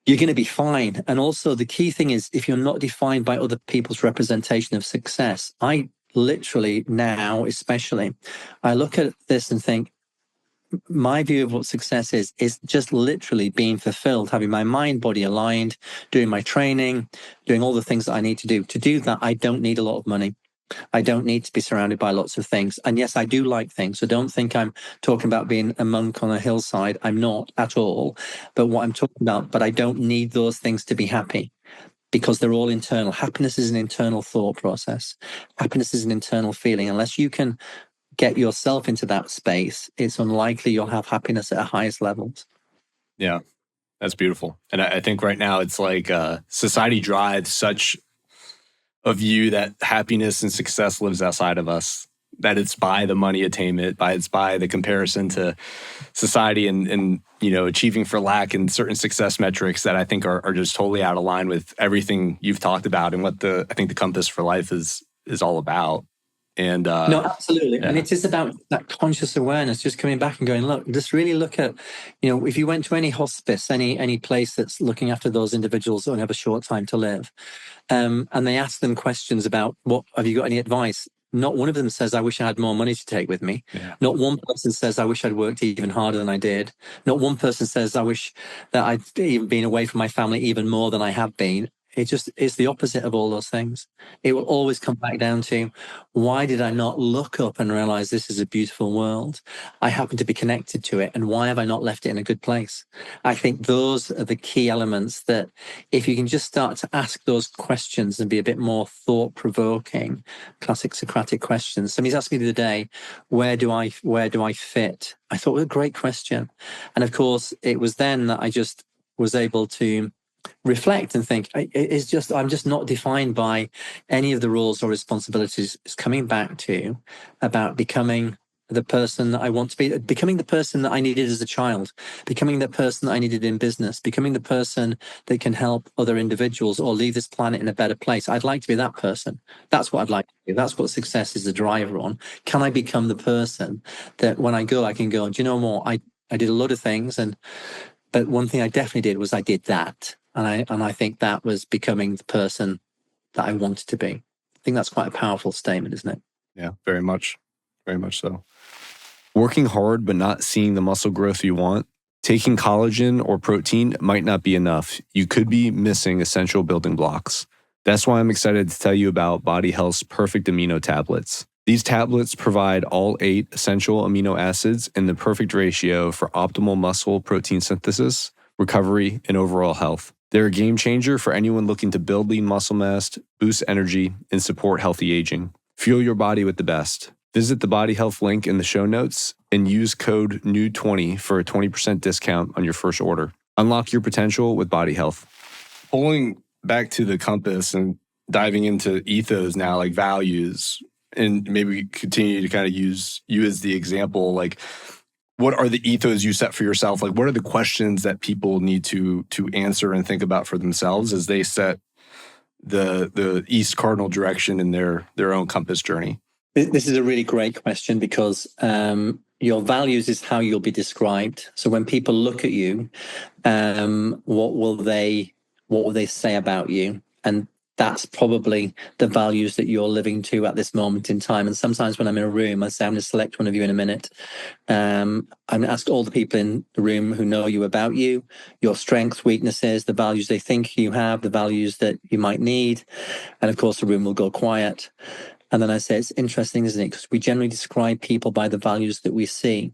you're going to be fine. And also the key thing is, if you're not defined by other people's representation of success, I literally now, especially, I look at this and think, my view of what success is just literally being fulfilled, having my mind, body aligned, doing my training, doing all the things that I need to do. To do that, I don't need a lot of money. I don't need to be surrounded by lots of things. And yes, I do like things. So don't think I'm talking about being a monk on a hillside. I'm not at all. But what I'm talking about, but I don't need those things to be happy, because they're all internal. Happiness is an internal thought process. Happiness is an internal feeling. Unless you can get yourself into that space, it's unlikely you'll have happiness at the highest levels. Yeah, that's beautiful. And I think right now it's like society drives such a view that happiness and success lives outside of us, that it's by the money attainment, it's by the comparison to society and achieving for lack and certain success metrics that I think are just totally out of line with everything you've talked about and what I think the compass for life is all about. And no, absolutely. Yeah. And it is about that conscious awareness, just coming back and going, look, just really look at, if you went to any hospice, any place that's looking after those individuals who only have a short time to live, and they ask them questions about, what have you got any advice? Not one of them says, I wish I had more money to take with me. Yeah. Not one person says, I wish I'd worked even harder than I did. Not one person says, I wish that I'd even been away from my family even more than I have been. It's the opposite of all those things. It will always come back down to, why did I not look up and realize this is a beautiful world? I happen to be connected to it. And why have I not left it in a good place? I think those are the key elements that, if you can just start to ask those questions and be a bit more thought-provoking, classic Socratic questions. Somebody's asked me the other day, where do I fit? I thought, it was a great question. And of course, it was then that I just was able to reflect and think, I'm just not defined by any of the roles or responsibilities. It's coming back to about becoming the person that I want to be, becoming the person that I needed as a child, becoming the person that I needed in business, becoming the person that can help other individuals or leave this planet in a better place. I'd like to be that person. That's what I'd like to do. That's what success is the driver on. Can I become the person that when I go, I can go, do you know what? I did a lot of things, but one thing I definitely did was I did that. And I think that was becoming the person that I wanted to be. I think that's quite a powerful statement, isn't it? Yeah, very much. Very much so. Working hard but not seeing the muscle growth you want. Taking collagen or protein might not be enough. You could be missing essential building blocks. That's why I'm excited to tell you about Body Health's Perfect Amino Tablets. These tablets provide all 8 essential amino acids in the perfect ratio for optimal muscle protein synthesis, recovery, and overall health. They're a game changer for anyone looking to build lean muscle mass, boost energy, and support healthy aging. Fuel your body with the best. Visit the Body Health link in the show notes and use code NEW20 for a 20% discount on your first order. Unlock your potential with Body Health. Pulling back to the compass and diving into ethos now, like values, and maybe continue to kind of use you as the example, like what are the ethos you set for yourself? Like what are the questions that people need to answer and think about for themselves as they set the east cardinal direction in their own compass journey? This is a really great question because your values is how you'll be described. So when people look at you, what will they say about you? And that's probably the values that you're living to at this moment in time. And sometimes when I'm in a room, I say, I'm going to select one of you in a minute. I'm going to ask all the people in the room who know you about you, your strengths, weaknesses, the values they think you have, the values that you might need. And of course, the room will go quiet. And then I say, it's interesting, isn't it? Because we generally describe people by the values that we see.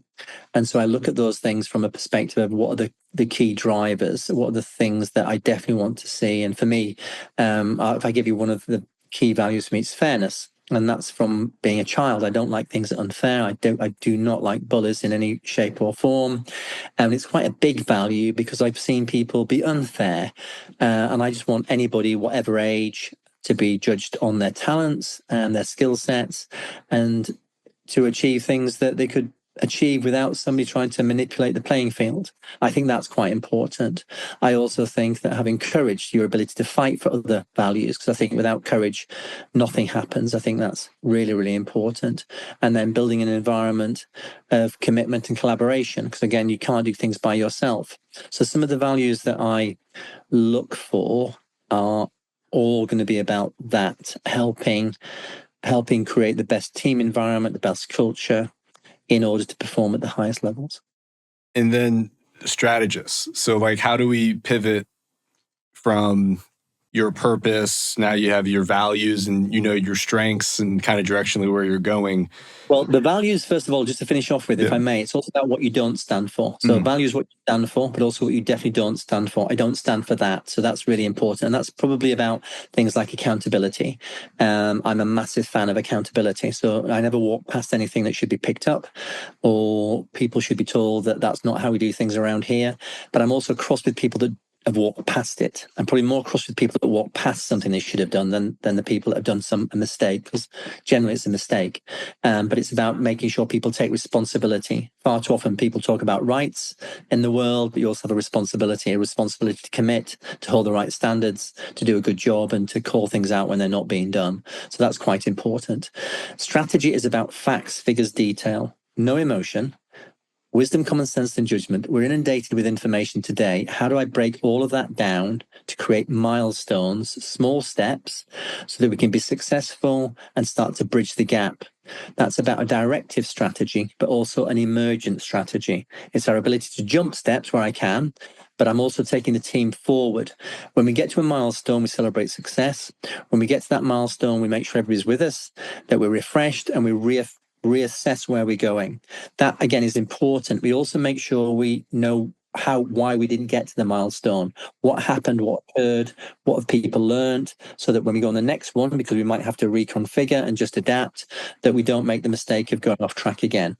And so I look at those things from a perspective of what are the key drivers, what are the things that I definitely want to see. And for me, if I give you one of the key values for me, it's fairness. And that's from being a child. I don't like things that are unfair. I do not like bullies in any shape or form. And it's quite a big value because I've seen people be unfair. And I just want anybody, whatever age, to be judged on their talents and their skill sets and to achieve things that they could achieve without somebody trying to manipulate the playing field. I think that's quite important. I also think that having courage, your ability to fight for other values, because I think without courage, nothing happens. I think that's really, really important. And then building an environment of commitment and collaboration, because again, you can't do things by yourself. So some of the values that I look for are all going to be about that, helping create the best team environment, the best culture in order to perform at the highest levels. And then strategists. So like, how do we pivot from your purpose? Now you have your values and you know your strengths and kind of directionally where you're going. Well, the values, first of all, just to finish off with, if I may, it's also about what you don't stand for. So values, what you stand for, but also what you definitely don't stand for. I don't stand for that. So that's really important. And that's probably about things like accountability. I'm a massive fan of accountability. So I never walk past anything that should be picked up or people should be told that that's not how we do things around here. But I'm also cross with people that have walked past it. I'm probably more cross with people that walk past something they should have done than the people that have done a mistake, because generally it's a mistake. But it's about making sure people take responsibility. Far too often people talk about rights in the world, but you also have a responsibility to commit, to hold the right standards, to do a good job and to call things out when they're not being done. So that's quite important. Strategy is about facts, figures, detail, no emotion. Wisdom, common sense, and judgment. We're inundated with information today. How do I break all of that down to create milestones, small steps, so that we can be successful and start to bridge the gap? That's about a directive strategy, but also an emergent strategy. It's our ability to jump steps where I can, but I'm also taking the team forward. When we get to a milestone, we celebrate success. When we get to that milestone, we make sure everybody's with us, that we're refreshed, and we reassess where we're going. That again is important. We also make sure we know why we didn't get to the milestone, what happened, what occurred, what have people learned, so that when we go on the next one, because we might have to reconfigure and just adapt, that we don't make the mistake of going off track again.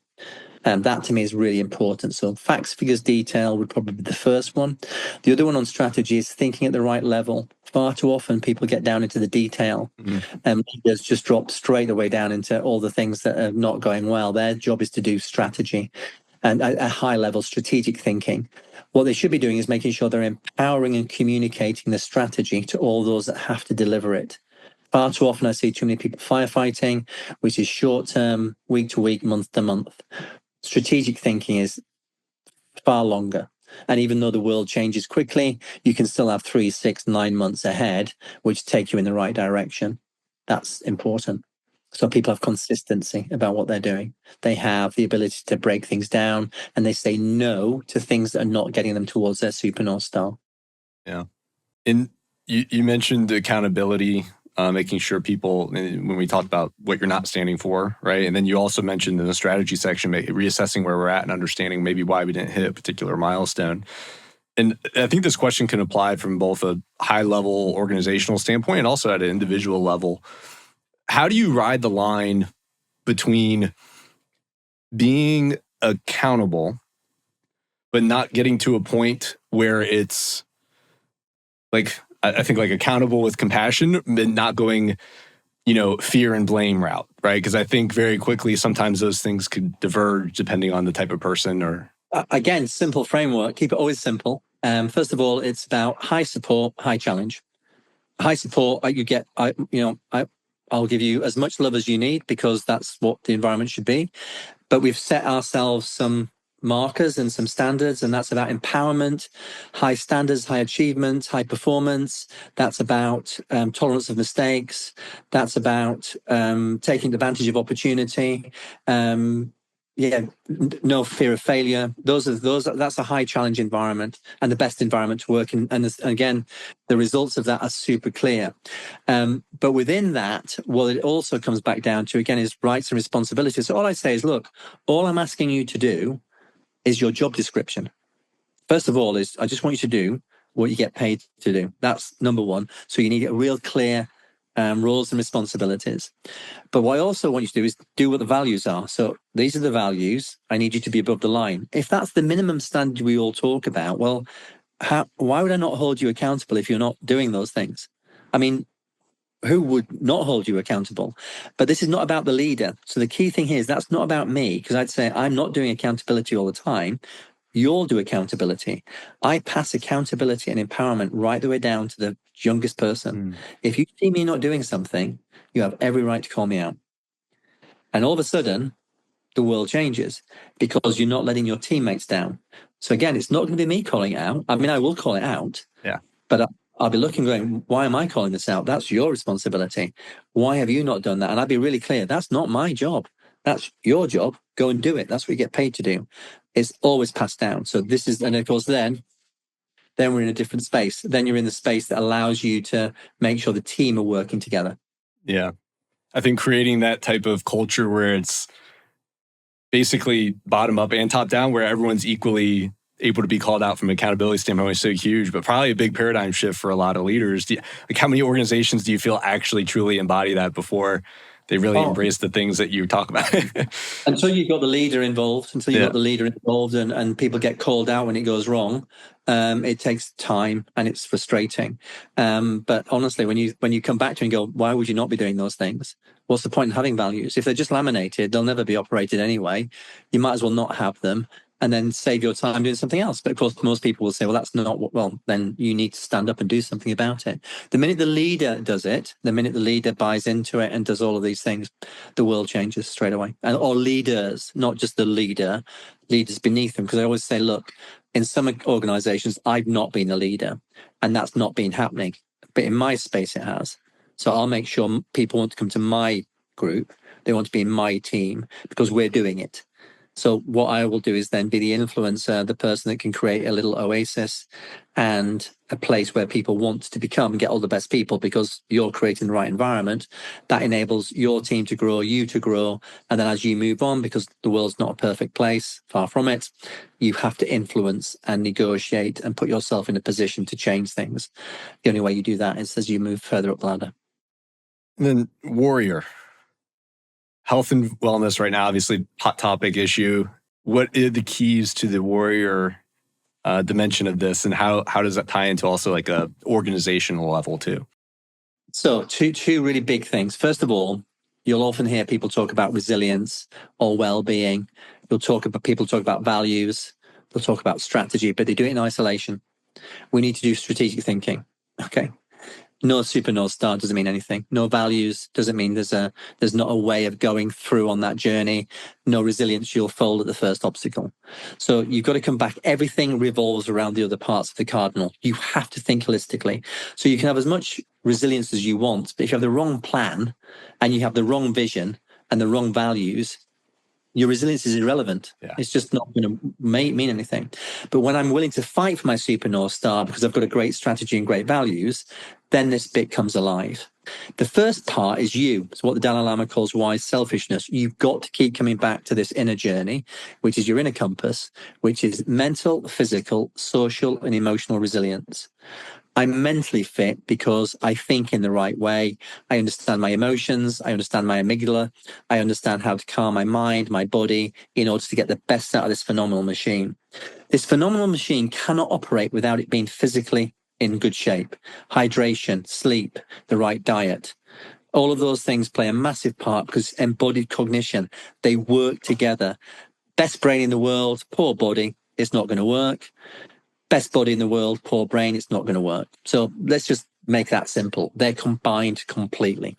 That to me is really important. So facts, figures, detail would probably be the first one. The other one on strategy is thinking at the right level. Far too often people get down into the detail and leaders just drop straight away down into all the things that are not going well. Their job is to do strategy and a high level strategic thinking. What they should be doing is making sure they're empowering and communicating the strategy to all those that have to deliver it. Far too often I see too many people firefighting, which is short term, week to week, month to month. Strategic thinking is far longer. And even though the world changes quickly, you can still have 3, 6, 9 months ahead, which take you in the right direction. That's important. So people have consistency about what they're doing. They have the ability to break things down and they say no to things that are not getting them towards their super North Star. Yeah. And you mentioned accountability, making sure people, when we talked about what you're not standing for, right? And then you also mentioned in the strategy section, reassessing where we're at and understanding maybe why we didn't hit a particular milestone. And I think this question can apply from both a high-level organizational standpoint and also at an individual level. How do you ride the line between being accountable, but not getting to a point where it's like, I think like accountable with compassion, but not going, fear and blame route, right? Because I think very quickly, sometimes those things could diverge depending on the type of person or... Again, simple framework, keep it always simple. First of all, it's about high support, high challenge. High support, I'll give you as much love as you need because that's what the environment should be. But we've set ourselves some markers and some standards, and that's about empowerment, high standards, high achievement, high performance. That's about tolerance of mistakes. That's about taking advantage of opportunity. No fear of failure. That's a high challenge environment and the best environment to work in. And again, the results of that are super clear. But within that, what it also comes back down to, again, is rights and responsibilities. So all I say is, look, all I'm asking you to do is your job description. First of all, I just want you to do what you get paid to do. That's number one. So you need a real clear roles and responsibilities. But what I also want you to do is do what the values are. So these are the values. I need you to be above the line. If that's the minimum standard we all talk about, well, why would I not hold you accountable if you're not doing those things? I mean, who would not hold you accountable? But this is not about the leader. So the key thing here is that's not about me, because I'd say I'm not doing accountability all the time. You'll do accountability. I pass accountability and empowerment right the way down to the youngest person. If you see me not doing something, you have every right to call me out. And all of a sudden, the world changes because you're not letting your teammates down. So again, it's not going to be me calling it out. I mean, I will call it out. Yeah. But I'll be looking going, why am I calling this out? That's your responsibility. Why have you not done that? And I'd be really clear, that's not my job. That's your job. Go and do it. That's what you get paid to do. It's always passed down. So this is, and of course, then we're in a different space. Then you're in the space that allows you to make sure the team are working together. Yeah. I think creating that type of culture where it's basically bottom up and top down, where everyone's equally able to be called out from an accountability standpoint is so huge, but probably a big paradigm shift for a lot of leaders. How many organizations do you feel actually truly embody that before they really embrace the things that you talk about? Until you've got the leader involved, and people get called out when it goes wrong, it takes time and it's frustrating. But honestly, when you come back to it and go, why would you not be doing those things? What's the point in having values? If they're just laminated, they'll never be operated anyway. You might as well not have them and then save your time doing something else. But of course, most people will say, well, that's not well, then you need to stand up and do something about it. The minute the leader does it, the minute the leader buys into it and does all of these things, the world changes straight away. Or leaders, not just the leader, leaders beneath them. Because I always say, look, in some organizations, I've not been a leader and that's not been happening. But in my space, it has. So I'll make sure people want to come to my group. They want to be in my team because we're doing it. So what I will do is then be the influencer, the person that can create a little oasis and a place where people want to become, get all the best people because you're creating the right environment. That enables your team to grow, you to grow. And then as you move on, because the world's not a perfect place, far from it, you have to influence and negotiate and put yourself in a position to change things. The only way you do that is as you move further up the ladder. And then warrior. Health and wellness right now, obviously hot topic issue. what are the keys to the warrior dimension of this, and how does that tie into also like a organizational level too? So two really big things. First of all, you'll often hear people talk about resilience or well-being. People talk about values. They'll talk about strategy, but they do it in isolation. We need to do strategic thinking. Okay. No super North Star doesn't mean anything. No values doesn't mean there's not a way of going through on that journey. No resilience, you'll fold at the first obstacle. So you've got to come back. Everything revolves around the other parts of the cardinal. You have to think holistically. So you can have as much resilience as you want, but if you have the wrong plan and you have the wrong vision and the wrong values, your resilience is irrelevant. Yeah. It's just not going to mean anything. But when I'm willing to fight for my super North Star because I've got a great strategy and great values, then this bit comes alive. The first part is you. It's what the Dalai Lama calls wise selfishness. You've got to keep coming back to this inner journey, which is your inner compass, which is mental, physical, social, and emotional resilience. I'm mentally fit because I think in the right way. I understand my emotions. I understand my amygdala. I understand how to calm my mind, my body, in order to get the best out of this phenomenal machine. This phenomenal machine cannot operate without it being physically in good shape. Hydration, sleep, the right diet. All of those things play a massive part because embodied cognition, they work together. Best brain in the world, poor body, it's not going to work. Best body in the world, poor brain, it's not going to work. So let's just make that simple. They're combined completely.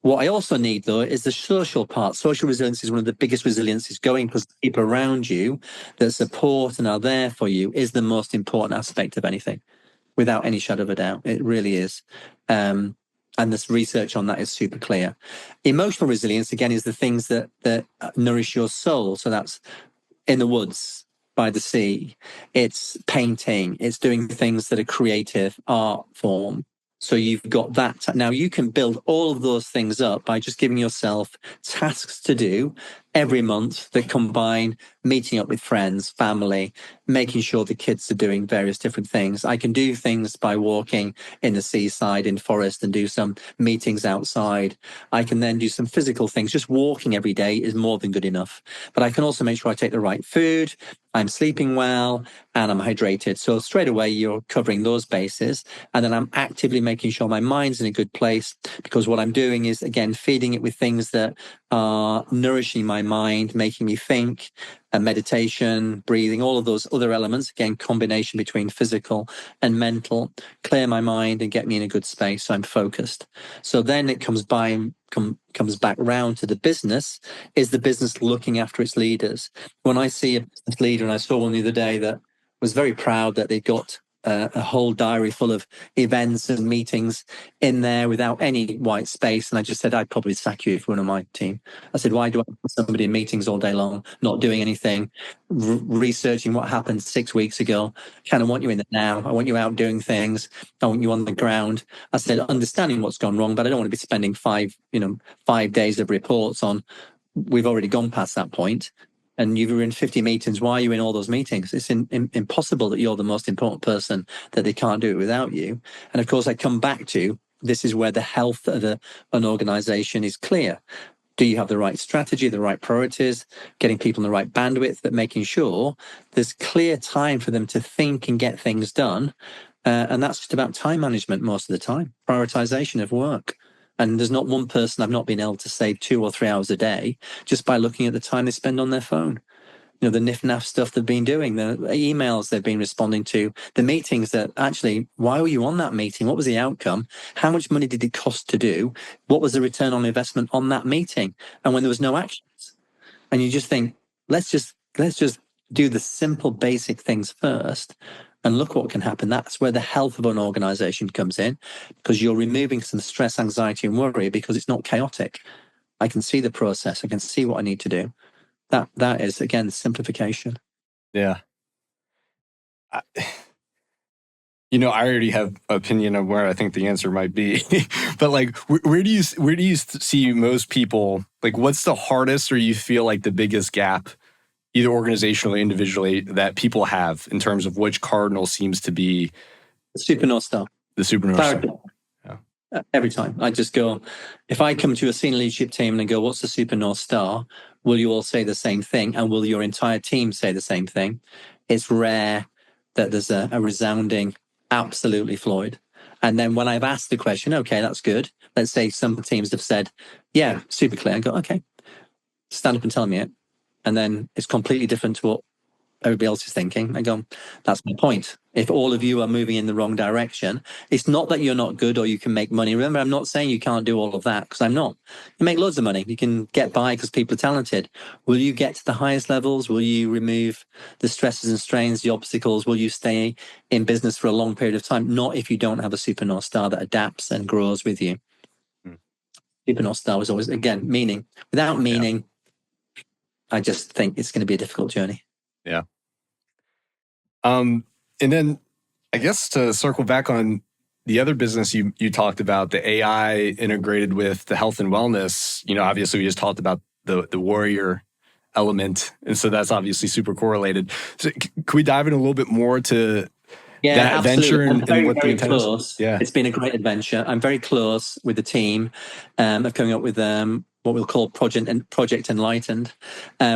What I also need, though, is the social part. Social resilience is one of the biggest resiliences going because people around you that support and are there for you is the most important aspect of anything, without any shadow of a doubt. It really is. And this research on that is super clear. Emotional resilience, again, is the things that nourish your soul. So that's in the woods, by the sea. It's painting. It's doing things that are creative art form. So you've got that. Now you can build all of those things up by just giving yourself tasks to do every month that combine meeting up with friends, family, making sure the kids are doing various different things. I can do things by walking in the seaside, in forest, and do some meetings outside. I can then do some physical things. Just walking every day is more than good enough. But I can also make sure I take the right food, I'm sleeping well, and I'm hydrated. So straight away, you're covering those bases. And then I'm actively making sure my mind's in a good place because what I'm doing is, again, feeding it with things that are nourishing my mind, making me think, meditation, breathing, all of those other elements, again, combination between physical and mental, clear my mind and get me in a good space so I'm focused. So then it comes back round to the business. Is the business looking after its leaders? When I see a business leader, and I saw one the other day that was very proud that they got a whole diary full of events and meetings in there without any white space. And I just said, I'd probably sack you if you were on my team. I said, why do I put somebody in meetings all day long, not doing anything, researching what happened 6 weeks ago? I kind of want you in there now. I want you out doing things. I want you on the ground. I said, understanding what's gone wrong, but I don't want to be spending 5 days of reports on, we've already gone past that point. And you were in 50 meetings. Why are you in all those meetings? It's impossible that you're the most important person, that they can't do it without you. And of course, I come back to, this is where the health of an organization is clear. Do you have the right strategy, the right priorities, getting people in the right bandwidth, but making sure there's clear time for them to think and get things done. And that's just about time management most of the time, prioritization of work. And there's not one person I've not been able to save 2 or 3 hours a day just by looking at the time they spend on their phone. The nif-naf stuff they've been doing, the emails they've been responding to, the meetings that actually, why were you on that meeting? What was the outcome? How much money did it cost to do? What was the return on investment on that meeting? And when there was no actions, and you just think, let's just do the simple basic things first and look what can happen. That's where the health of an organization comes in, because you're removing some stress, anxiety, and worry because it's not chaotic. I can see the process. I can see what I need to do. That is, again, simplification. Yeah. I already have opinion of where I think the answer might be, but like, where do you see most people, like, what's the hardest or you feel like the biggest gap, either organizationally or individually, that people have in terms of which cardinal seems to be The super North Star. the super North Star? Yeah. Every time. I just go, if I come to a senior leadership team and go, what's the Super North Star? Will you all say the same thing? And will your entire team say the same thing? It's rare that there's a resounding, absolutely, Floyd. And then when I've asked the question, okay, that's good. Let's say some teams have said, yeah, super clear. I go, okay, stand up and tell me it. And then it's completely different to what everybody else is thinking. I go, that's my point. If all of you are moving in the wrong direction, it's not that you're not good or you can make money. Remember, I'm not saying you can't do all of that, because I'm not. You make loads of money. You can get by because people are talented. Will you get to the highest levels? Will you remove the stresses and strains, the obstacles? Will you stay in business for a long period of time? Not if you don't have a Super North Star that adapts and grows with you. Super North Star was always, again, meaning. Without meaning, I just think it's going to be a difficult journey. Yeah. And then I guess to circle back on the other business you talked about, the AI integrated with the health and wellness, obviously we just talked about the warrior element. And so that's obviously super correlated. So can we dive in a little bit more to that adventure and what the intent is? Yeah. It's been a great adventure. I'm very close with the team of coming up with what we'll call Project Enlightened,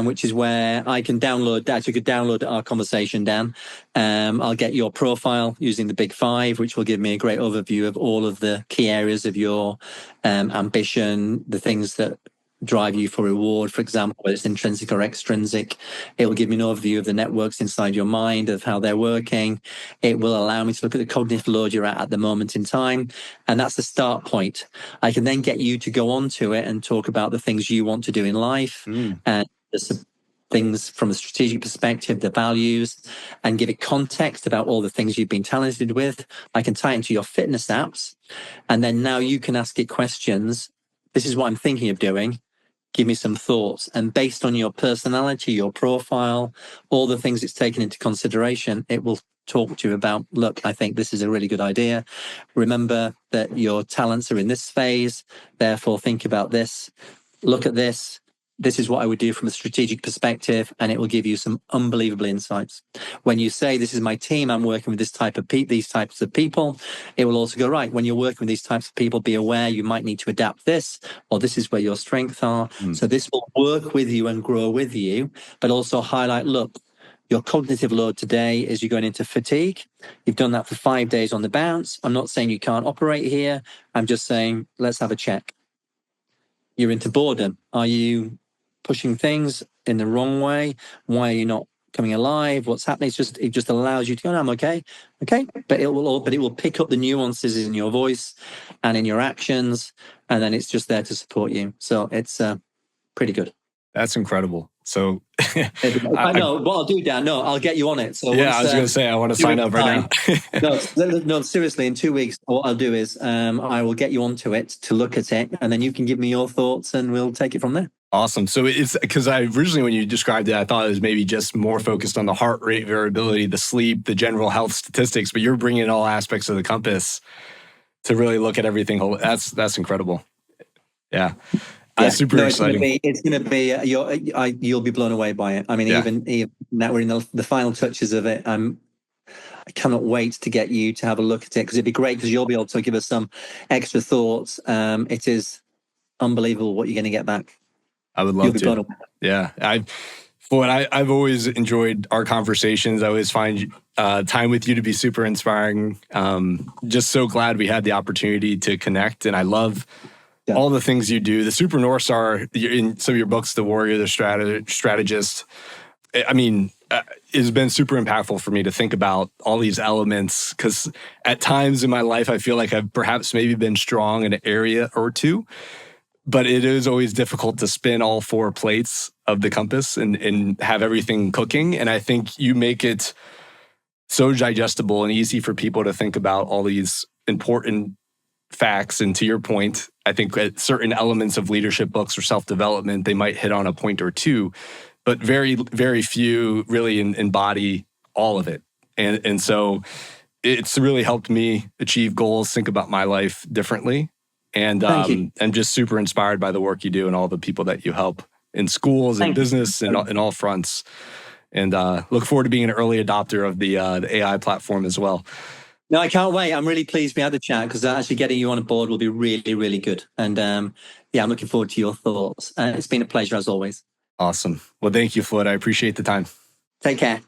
which is where I can download that. You could download our conversation, Dan. I'll get your profile using the Big Five, which will give me a great overview of all of the key areas of your ambition, the things that drive you for reward, for example, whether it's intrinsic or extrinsic. It will give me an overview of the networks inside your mind, of how they're working. It will allow me to look at the cognitive load you're at the moment in time. And that's the start point. I can then get you to go on to it and talk about the things you want to do in life and the things from a strategic perspective, the values, and give it context about all the things you've been talented with. I can tie it into your fitness apps. And then now you can ask it questions. This is what I'm thinking of doing. Give me some thoughts. And based on your personality, your profile, all the things it's taken into consideration, it will talk to you about, look, I think this is a really good idea. Remember that your talents are in this phase. Therefore, think about this. Look at this. This is what I would do from a strategic perspective, and it will give you some unbelievable insights. When you say, this is my team, I'm working with these types of people, it will also go, right, when you're working with these types of people, be aware you might need to adapt this, or this is where your strengths are. So this will work with you and grow with you, but also highlight, look, your cognitive load today is you're going into fatigue. You've done that for 5 days on the bounce. I'm not saying you can't operate here. I'm just saying, let's have a check. You're into boredom. Are you pushing things in the wrong way? Why are you not coming alive? What's happening? It just allows you to go, no, I'm okay. But it will pick up the nuances in your voice and in your actions, and then it's just there to support you. So it's pretty good. That's incredible. So I know what I'll do, Dan. No, I'll get you on it. So yeah, I was going to say I want to sign up right now. No, seriously. In 2 weeks, what I'll do is I will get you onto it to look at it, and then you can give me your thoughts, and we'll take it from there. Awesome. So it's because I originally, when you described it, I thought it was maybe just more focused on the heart rate variability, the sleep, the general health statistics, but you're bringing in all aspects of the compass to really look at everything. That's incredible. Yeah. Super exciting. It's going to be you'll be blown away by it. I mean, even now we're in the final touches of it. I cannot wait to get you to have a look at it, because it'd be great, because you'll be able to give us some extra thoughts. It is unbelievable what you're going to get back. I would love to. Yeah. I've always enjoyed our conversations. I always find time with you to be super inspiring. Just so glad we had the opportunity to connect. And I love all the things you do. The Super North Star, in some of your books, The Warrior, The Strategist, I mean, it's been super impactful for me to think about all these elements, because at times in my life, I feel like I've perhaps maybe been strong in an area or two, but it is always difficult to spin all 4 plates of the compass and have everything cooking. And I think you make it so digestible and easy for people to think about all these important facts. And to your point, I think at certain elements of leadership books or self-development, they might hit on a point or two, but very, very few really embody all of it. And so it's really helped me achieve goals, think about my life differently. And I'm just super inspired by the work you do and all the people that you help in schools and business and in all fronts. And look forward to being an early adopter of the AI platform as well. No, I can't wait. I'm really pleased we had the chat because actually getting you on board will be really, really good. And yeah, I'm looking forward to your thoughts. It's been a pleasure as always. Awesome. Well, thank you, Floyd. I appreciate the time. Take care.